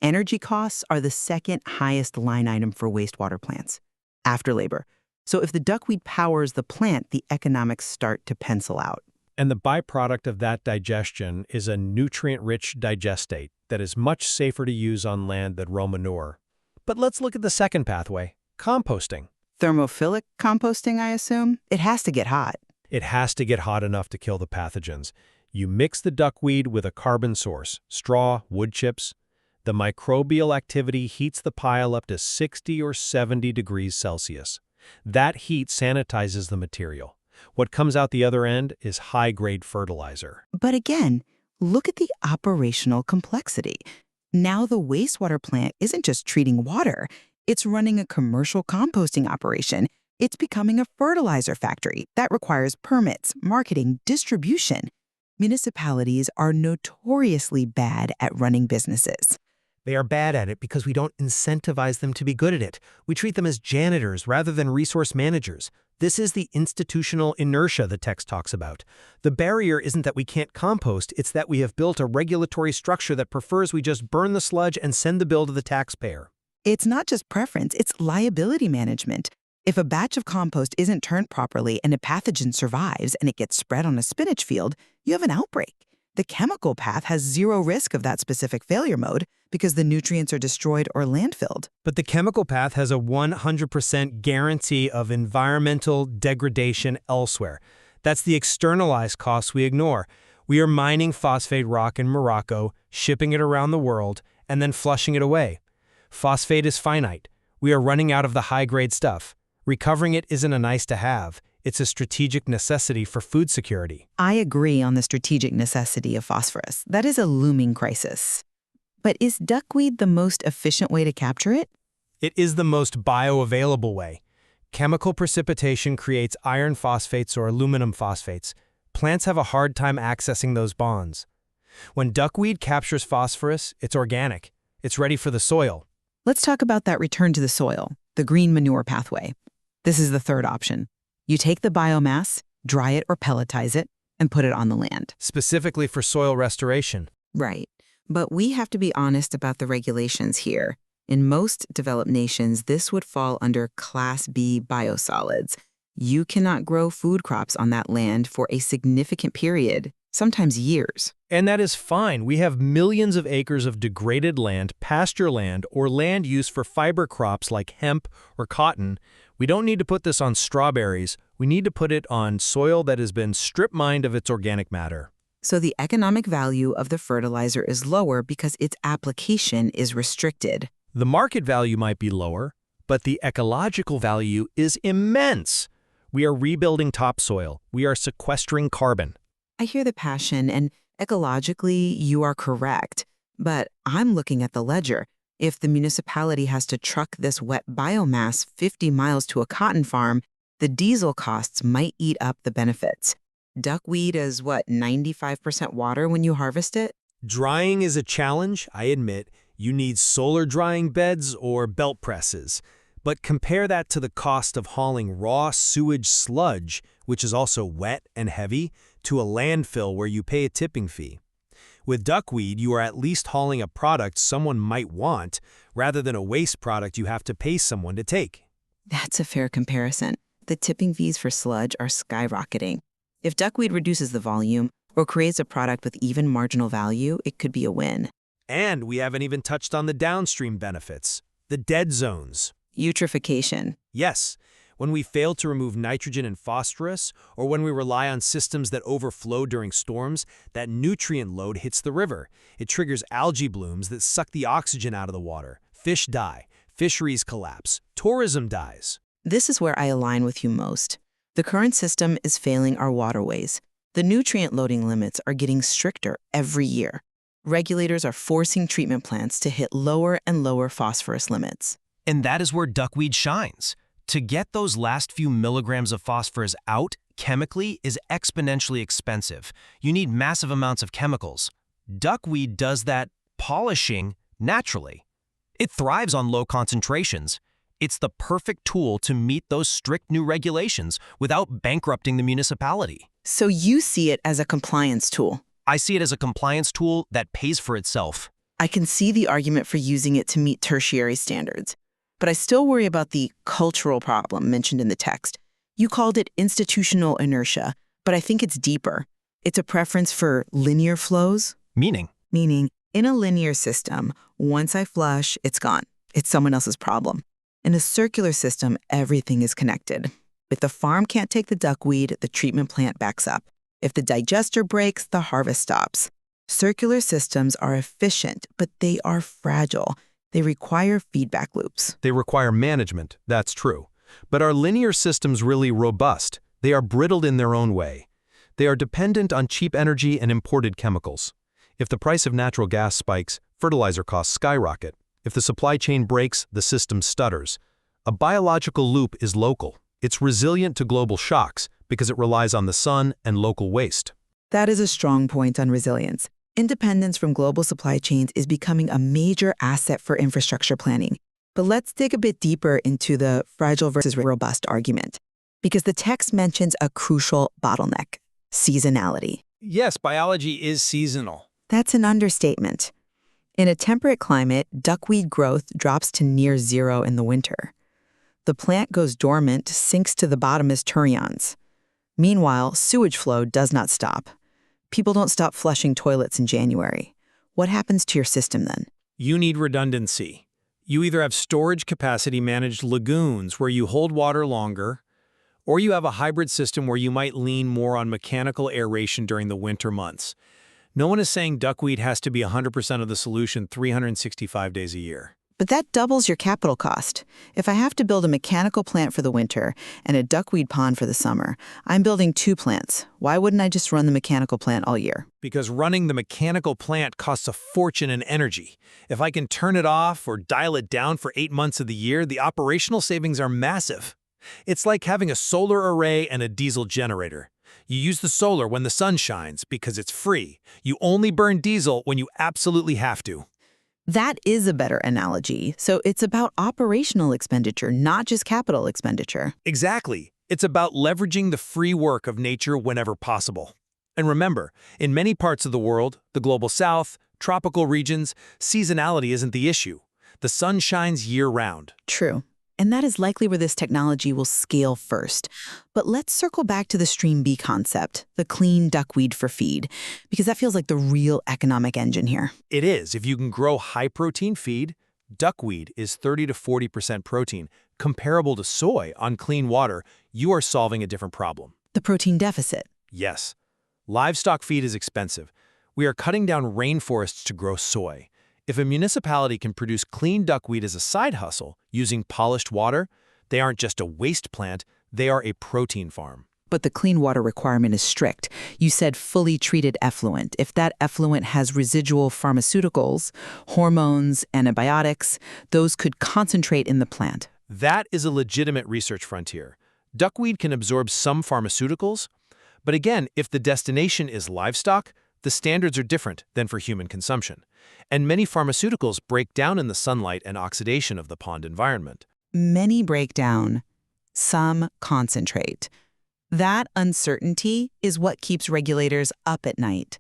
Energy costs are the second highest line item for wastewater plants, after labor. So if the duckweed powers the plant, the economics start to pencil out. And the byproduct of that digestion is a nutrient-rich digestate that is much safer to use on land than raw manure. But let's look at the second pathway, composting. Thermophilic composting, I assume? It has to get hot. It has to get hot enough to kill the pathogens. You mix the duckweed with a carbon source, straw, wood chips. The microbial activity heats the pile up to 60 or 70 degrees Celsius. That heat sanitizes the material. What comes out the other end is high-grade fertilizer. But again, look at the operational complexity. Now the wastewater plant isn't just treating water. It's running a commercial composting operation. It's becoming a fertilizer factory that requires permits, marketing, distribution. Municipalities are notoriously bad at running businesses. They are bad at it because we don't incentivize them to be good at it. We treat them as janitors rather than resource managers. This is the institutional inertia the text talks about. The barrier isn't that we can't compost, it's that we have built a regulatory structure that prefers we just burn the sludge and send the bill to the taxpayer. It's not just preference, it's liability management. If a batch of compost isn't turned properly and a pathogen survives and it gets spread on a spinach field, you have an outbreak. The chemical path has zero risk of that specific failure mode because the nutrients are destroyed or landfilled. But the chemical path has a 100% guarantee of environmental degradation elsewhere. That's the externalized costs we ignore. We are mining phosphate rock in Morocco, shipping it around the world, and then flushing it away. Phosphate is finite. We are running out of the high-grade stuff. Recovering it isn't a nice-to-have. It's a strategic necessity for food security. I agree on the strategic necessity of phosphorus. That is a looming crisis. But is duckweed the most efficient way to capture it? It is the most bioavailable way. Chemical precipitation creates iron phosphates or aluminum phosphates. Plants have a hard time accessing those bonds. When duckweed captures phosphorus, it's organic. It's ready for the soil. Let's talk about that return to the soil, the green manure pathway. This is the third option. You take the biomass, dry it or pelletize it, and put it on the land. Specifically for soil restoration. Right. But we have to be honest about the regulations here. In most developed nations, this would fall under Class B biosolids. You cannot grow food crops on that land for a significant period, sometimes years. And that is fine. We have millions of acres of degraded land, pasture land, or land used for fiber crops like hemp or cotton. We don't need to put this on strawberries. We need to put it on soil that has been strip-mined of its organic matter. So the economic value of the fertilizer is lower because its application is restricted. The market value might be lower, but the ecological value is immense. We are rebuilding topsoil. We are sequestering carbon. I hear the passion, and ecologically, you are correct. But I'm looking at the ledger. If the municipality has to truck this wet biomass 50 miles to a cotton farm, the diesel costs might eat up the benefits. Duckweed is, 95% water when you harvest it? Drying is a challenge, I admit. You need solar drying beds or belt presses. But compare that to the cost of hauling raw sewage sludge, which is also wet and heavy, to a landfill where you pay a tipping fee. With duckweed, you are at least hauling a product someone might want, rather than a waste product you have to pay someone to take. That's a fair comparison. The tipping fees for sludge are skyrocketing. If duckweed reduces the volume or creates a product with even marginal value, it could be a win. And we haven't even touched on the downstream benefits, the dead zones. Eutrophication. Yes, when we fail to remove nitrogen and phosphorus, or when we rely on systems that overflow during storms, that nutrient load hits the river. It triggers algae blooms that suck the oxygen out of the water. Fish die, fisheries collapse, tourism dies. This is where I align with you most. The current system is failing our waterways. The nutrient loading limits are getting stricter every year. Regulators are forcing treatment plants to hit lower and lower phosphorus limits. And that is where duckweed shines. To get those last few milligrams of phosphorus out chemically is exponentially expensive. You need massive amounts of chemicals. Duckweed does that polishing naturally. It thrives on low concentrations. It's the perfect tool to meet those strict new regulations without bankrupting the municipality. So you see it as a compliance tool. I see it as a compliance tool that pays for itself. I can see the argument for using it to meet tertiary standards. But I still worry about the cultural problem mentioned in the text. You called it institutional inertia, but I think it's deeper. It's a preference for linear flows. Meaning, In a linear system, once I flush, it's gone. It's someone else's problem. In a circular system, everything is connected. If the farm can't take the duckweed, the treatment plant backs up. If the digester breaks, the harvest stops. Circular systems are efficient, but they are fragile. They require feedback loops. They require management, that's true. But are linear systems really robust? They are brittle in their own way. They are dependent on cheap energy and imported chemicals. If the price of natural gas spikes, fertilizer costs skyrocket. If the supply chain breaks, the system stutters. A biological loop is local. It's resilient to global shocks because it relies on the sun and local waste. That is a strong point on resilience. Independence from global supply chains is becoming a major asset for infrastructure planning. But let's dig a bit deeper into the fragile versus robust argument, because the text mentions a crucial bottleneck: seasonality. Yes, biology is seasonal. That's an understatement. In a temperate climate, duckweed growth drops to near zero in the winter. The plant goes dormant, sinks to the bottom as turions. Meanwhile, sewage flow does not stop. People don't stop flushing toilets in January. What happens to your system then? You need redundancy. You either have storage capacity managed lagoons where you hold water longer, or you have a hybrid system where you might lean more on mechanical aeration during the winter months. No one is saying duckweed has to be 100% of the solution 365 days a year. But that doubles your capital cost. If I have to build a mechanical plant for the winter and a duckweed pond for the summer, I'm building two plants. Why wouldn't I just run the mechanical plant all year? Because running the mechanical plant costs a fortune in energy. If I can turn it off or dial it down for 8 months of the year, the operational savings are massive. It's like having a solar array and a diesel generator. You use the solar when the sun shines because it's free. You only burn diesel when you absolutely have to. That is a better analogy. So it's about operational expenditure, not just capital expenditure. Exactly. It's about leveraging the free work of nature whenever possible. And remember, in many parts of the world, the global south, tropical regions, seasonality isn't the issue. The sun shines year-round. True. And that is likely where this technology will scale first. But let's circle back to the Stream B concept, the clean duckweed for feed, because that feels like the real economic engine here. It is. If you can grow high-protein feed, duckweed is 30 to 40% protein, comparable to soy on clean water. You are solving a different problem. The protein deficit. Yes. Livestock feed is expensive. We are cutting down rainforests to grow soy. If a municipality can produce clean duckweed as a side hustle using polished water, they aren't just a waste plant, they are a protein farm. But the clean water requirement is strict. You said fully treated effluent. If that effluent has residual pharmaceuticals, hormones, antibiotics, those could concentrate in the plant. That is a legitimate research frontier. Duckweed can absorb some pharmaceuticals, but again, if the destination is livestock, the standards are different than for human consumption. And many pharmaceuticals break down in the sunlight and oxidation of the pond environment. Many break down, some concentrate. That uncertainty is what keeps regulators up at night.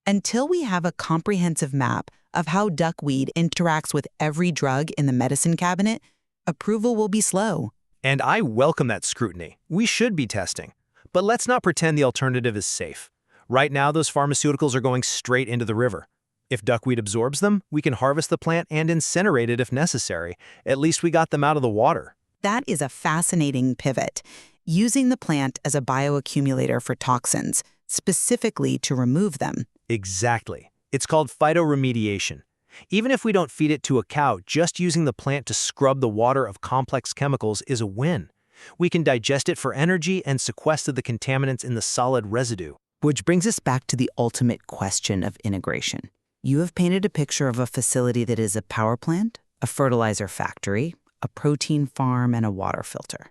Until we have a comprehensive map of how duckweed interacts with every drug in the medicine cabinet, approval will be slow. And I welcome that scrutiny. We should be testing. But let's not pretend the alternative is safe. Right now, those pharmaceuticals are going straight into the river. If duckweed absorbs them, we can harvest the plant and incinerate it if necessary. At least we got them out of the water. That is a fascinating pivot, using the plant as a bioaccumulator for toxins, specifically to remove them. Exactly. It's called phytoremediation. Even if we don't feed it to a cow, just using the plant to scrub the water of complex chemicals is a win. We can digest it for energy and sequester the contaminants in the solid residue. Which brings us back to the ultimate question of integration. You have painted a picture of a facility that is a power plant, a fertilizer factory, a protein farm, and a water filter.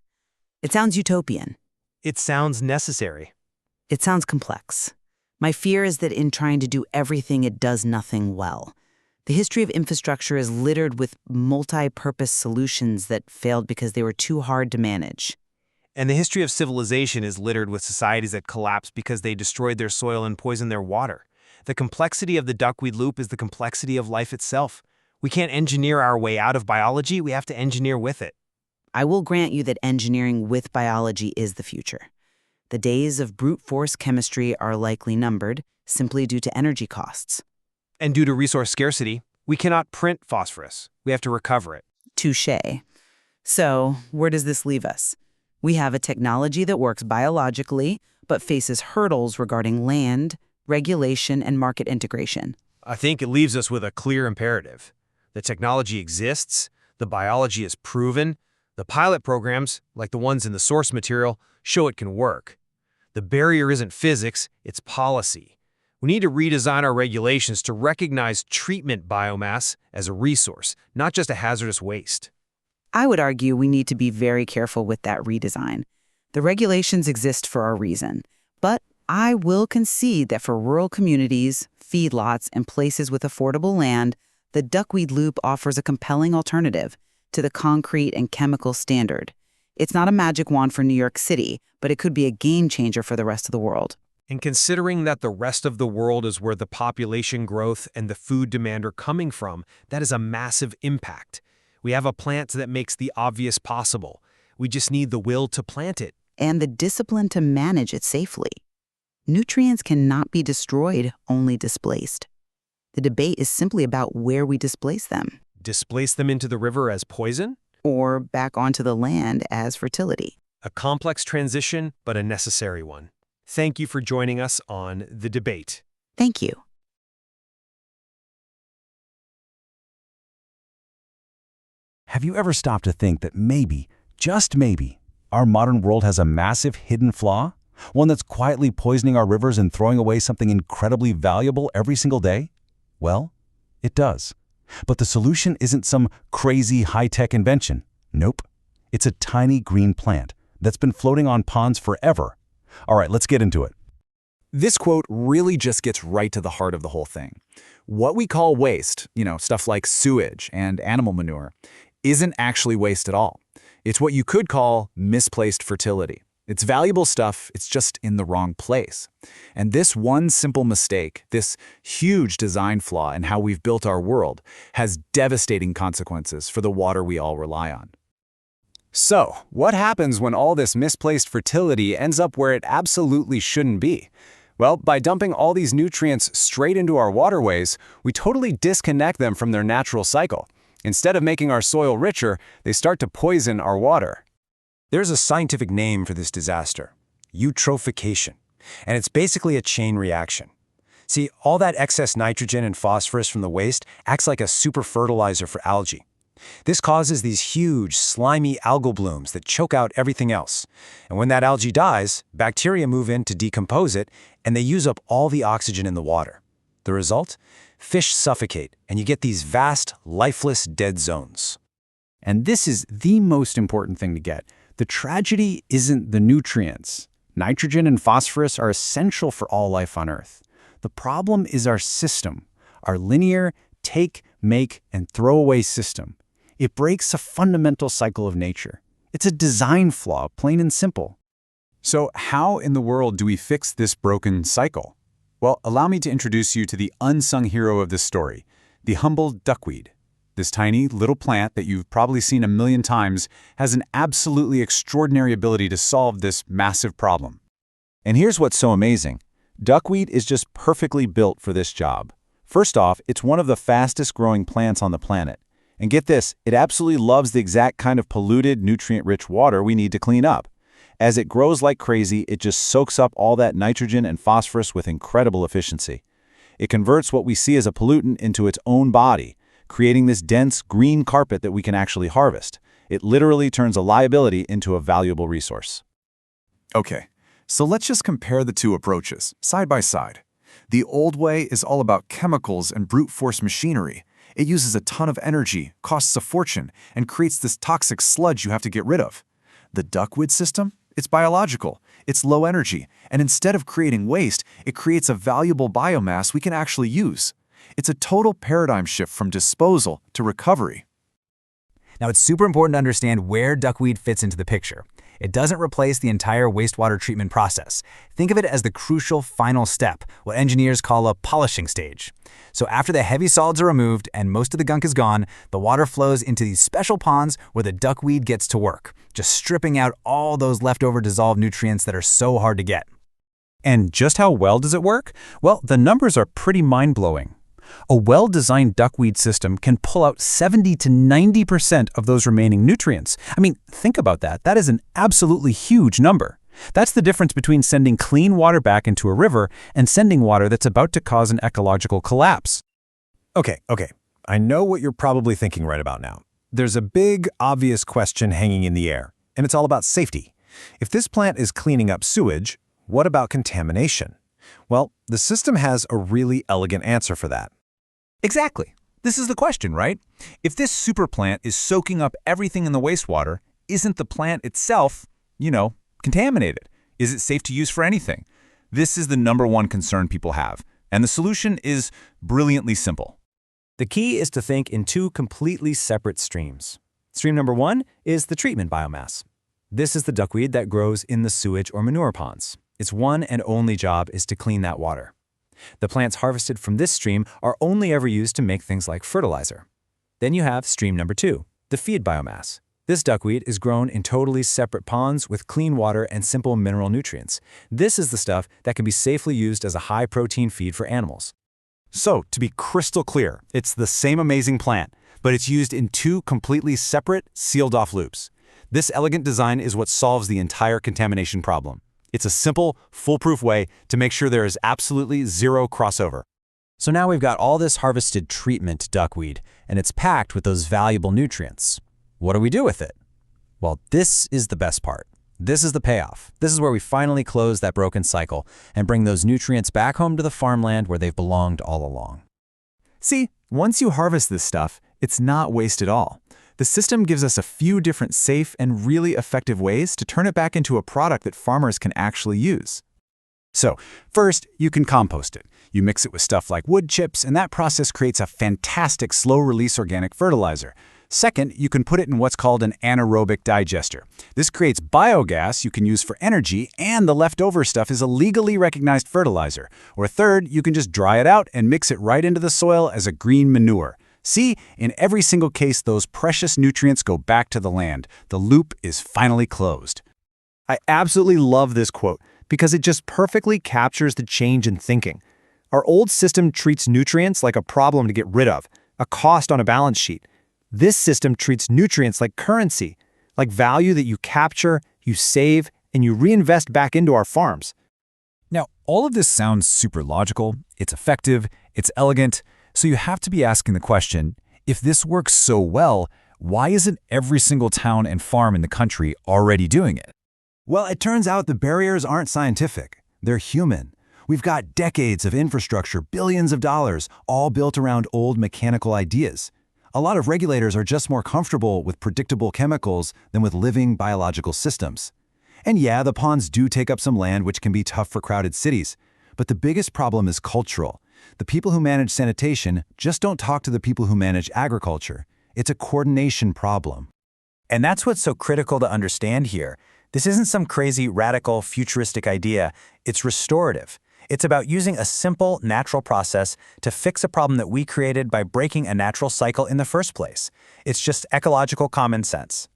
It sounds utopian. It sounds necessary. It sounds complex. My fear is that in trying to do everything, it does nothing well. The history of infrastructure is littered with multi-purpose solutions that failed because they were too hard to manage. And the history of civilization is littered with societies that collapsed because they destroyed their soil and poisoned their water. The complexity of the duckweed loop is the complexity of life itself. We can't engineer our way out of biology, we have to engineer with it. I will grant you that engineering with biology is the future. The days of brute force chemistry are likely numbered, simply due to energy costs. And due to resource scarcity, we cannot print phosphorus. We have to recover it. Touché. So, where does this leave us? We have a technology that works biologically, but faces hurdles regarding land, regulation, and market integration. I think it leaves us with a clear imperative. The technology exists, the biology is proven, the pilot programs, like the ones in the source material, show it can work. The barrier isn't physics, it's policy. We need to redesign our regulations to recognize treatment biomass as a resource, not just a hazardous waste. I would argue we need to be very careful with that redesign. The regulations exist for a reason, but I will concede that for rural communities, feedlots, and places with affordable land, the duckweed loop offers a compelling alternative to the concrete and chemical standard. It's not a magic wand for New York City, but it could be a game changer for the rest of the world. And considering that the rest of the world is where the population growth and the food demand are coming from, that is a massive impact. We have a plant that makes the obvious possible. We just need the will to plant it. And the discipline to manage it safely. Nutrients cannot be destroyed, only displaced. The debate is simply about where we displace them. Displace them into the river as poison? Or back onto the land as fertility. A complex transition, but a necessary one. Thank you for joining us on The Debate. Thank you. Have you ever stopped to think that maybe, just maybe, our modern world has a massive hidden flaw? One that's quietly poisoning our rivers and throwing away something incredibly valuable every single day? Well, it does. But the solution isn't some crazy high-tech invention. Nope. It's a tiny green plant that's been floating on ponds forever. All right, let's get into it. This quote really just gets right to the heart of the whole thing. What we call waste, stuff like sewage and animal manure, isn't actually waste at all. It's what you could call misplaced fertility. It's valuable stuff, it's just in the wrong place. And this one simple mistake, this huge design flaw in how we've built our world, has devastating consequences for the water we all rely on. So, what happens when all this misplaced fertility ends up where it absolutely shouldn't be? Well, by dumping all these nutrients straight into our waterways, we totally disconnect them from their natural cycle. Instead of making our soil richer, they start to poison our water. There's a scientific name for this disaster: eutrophication, and it's basically a chain reaction. See, all that excess nitrogen and phosphorus from the waste acts like a super fertilizer for algae. This causes these huge, slimy algal blooms that choke out everything else. And when that algae dies, bacteria move in to decompose it, and they use up all the oxygen in the water. The result? Fish suffocate, and you get these vast, lifeless dead zones. And this is the most important thing to get. The tragedy isn't the nutrients. Nitrogen and phosphorus are essential for all life on Earth. The problem is our system, our linear take, make, and throw away system. It breaks a fundamental cycle of nature. It's a design flaw, plain and simple. So how in the world do we fix this broken cycle? Well, allow me to introduce you to the unsung hero of this story, the humble duckweed. This tiny little plant that you've probably seen a million times has an absolutely extraordinary ability to solve this massive problem. And here's what's so amazing. Duckweed is just perfectly built for this job. First off, it's one of the fastest growing plants on the planet. And get this, it absolutely loves the exact kind of polluted, nutrient-rich water we need to clean up. As it grows like crazy, it just soaks up all that nitrogen and phosphorus with incredible efficiency. It converts what we see as a pollutant into its own body, creating this dense green carpet that we can actually harvest. It literally turns a liability into a valuable resource. Okay, so let's just compare the two approaches, side by side. The old way is all about chemicals and brute force machinery. It uses a ton of energy, costs a fortune, and creates this toxic sludge you have to get rid of. The duckweed system? It's biological, it's low energy, and instead of creating waste, it creates a valuable biomass we can actually use. It's a total paradigm shift from disposal to recovery. Now, it's super important to understand where duckweed fits into the picture. It doesn't replace the entire wastewater treatment process. Think of it as the crucial final step, what engineers call a polishing stage. So after the heavy solids are removed and most of the gunk is gone, the water flows into these special ponds where the duckweed gets to work, just stripping out all those leftover dissolved nutrients that are so hard to get. And just how well does it work? Well, the numbers are pretty mind-blowing. A well-designed duckweed system can pull out 70 to 90% of those remaining nutrients. I mean, think about that. That is an absolutely huge number. That's the difference between sending clean water back into a river and sending water that's about to cause an ecological collapse. Okay. I know what you're probably thinking right about now. There's a big, obvious question hanging in the air, and it's all about safety. If this plant is cleaning up sewage, what about contamination? Well, the system has a really elegant answer for that. Exactly. This is the question, right? If this super plant is soaking up everything in the wastewater, isn't the plant itself, contaminated? Is it safe to use for anything? This is the #1 concern people have, and the solution is brilliantly simple. The key is to think in two completely separate streams. Stream number 1 is the treatment biomass. This is the duckweed that grows in the sewage or manure ponds. Its one and only job is to clean that water. The plants harvested from this stream are only ever used to make things like fertilizer. Then you have stream number 2, the feed biomass. This duckweed is grown in totally separate ponds with clean water and simple mineral nutrients. This is the stuff that can be safely used as a high-protein feed for animals. So, to be crystal clear, it's the same amazing plant, but it's used in two completely separate, sealed-off loops. This elegant design is what solves the entire contamination problem. It's a simple, foolproof way to make sure there is absolutely zero crossover. So now we've got all this harvested treatment duckweed, and it's packed with those valuable nutrients. What do we do with it? Well, this is the best part. This is the payoff. This is where we finally close that broken cycle and bring those nutrients back home to the farmland where they've belonged all along. See, once you harvest this stuff, it's not waste at all. The system gives us a few different safe and really effective ways to turn it back into a product that farmers can actually use. So, first, you can compost it. You mix it with stuff like wood chips, and that process creates a fantastic slow-release organic fertilizer. Second, you can put it in what's called an anaerobic digester. This creates biogas you can use for energy, and the leftover stuff is a legally recognized fertilizer. Or third, you can just dry it out and mix it right into the soil as a green manure. See, in every single case, those precious nutrients go back to the land. The loop is finally closed. I absolutely love this quote because it just perfectly captures the change in thinking. Our old system treats nutrients like a problem to get rid of, a cost on a balance sheet. This system treats nutrients like currency, like value that you capture, you save, and you reinvest back into our farms. Now, all of this sounds super logical, it's effective, it's elegant, so you have to be asking the question, if this works so well, why isn't every single town and farm in the country already doing it? Well, it turns out the barriers aren't scientific. They're human. We've got decades of infrastructure, billions of dollars, all built around old mechanical ideas. A lot of regulators are just more comfortable with predictable chemicals than with living biological systems. And yeah, the ponds do take up some land, which can be tough for crowded cities. But the biggest problem is cultural. The people who manage sanitation just don't talk to the people who manage agriculture. It's a coordination problem. And that's what's so critical to understand here. This isn't some crazy, radical, futuristic idea. It's restorative. It's about using a simple, natural process to fix a problem that we created by breaking a natural cycle in the first place. It's just ecological common sense.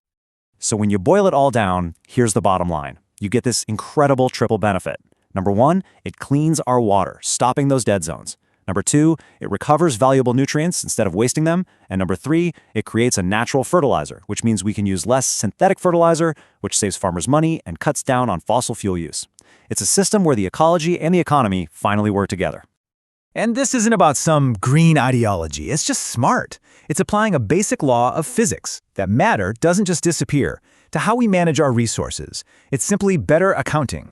So when you boil it all down, here's the bottom line. You get this incredible triple benefit. Number 1, it cleans our water, stopping those dead zones. Number 2, it recovers valuable nutrients instead of wasting them. And number 3, it creates a natural fertilizer, which means we can use less synthetic fertilizer, which saves farmers money and cuts down on fossil fuel use. It's a system where the ecology and the economy finally work together. And this isn't about some green ideology. It's just smart. It's applying a basic law of physics, that matter doesn't just disappear, to how we manage our resources. It's simply better accounting.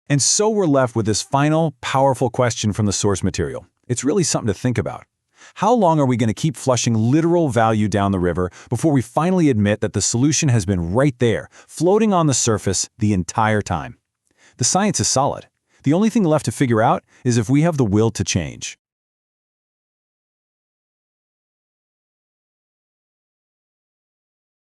And so we're left with this final, powerful question from the source material. It's really something to think about. How long are we going to keep flushing literal value down the river before we finally admit that the solution has been right there, floating on the surface the entire time? The science is solid. The only thing left to figure out is if we have the will to change.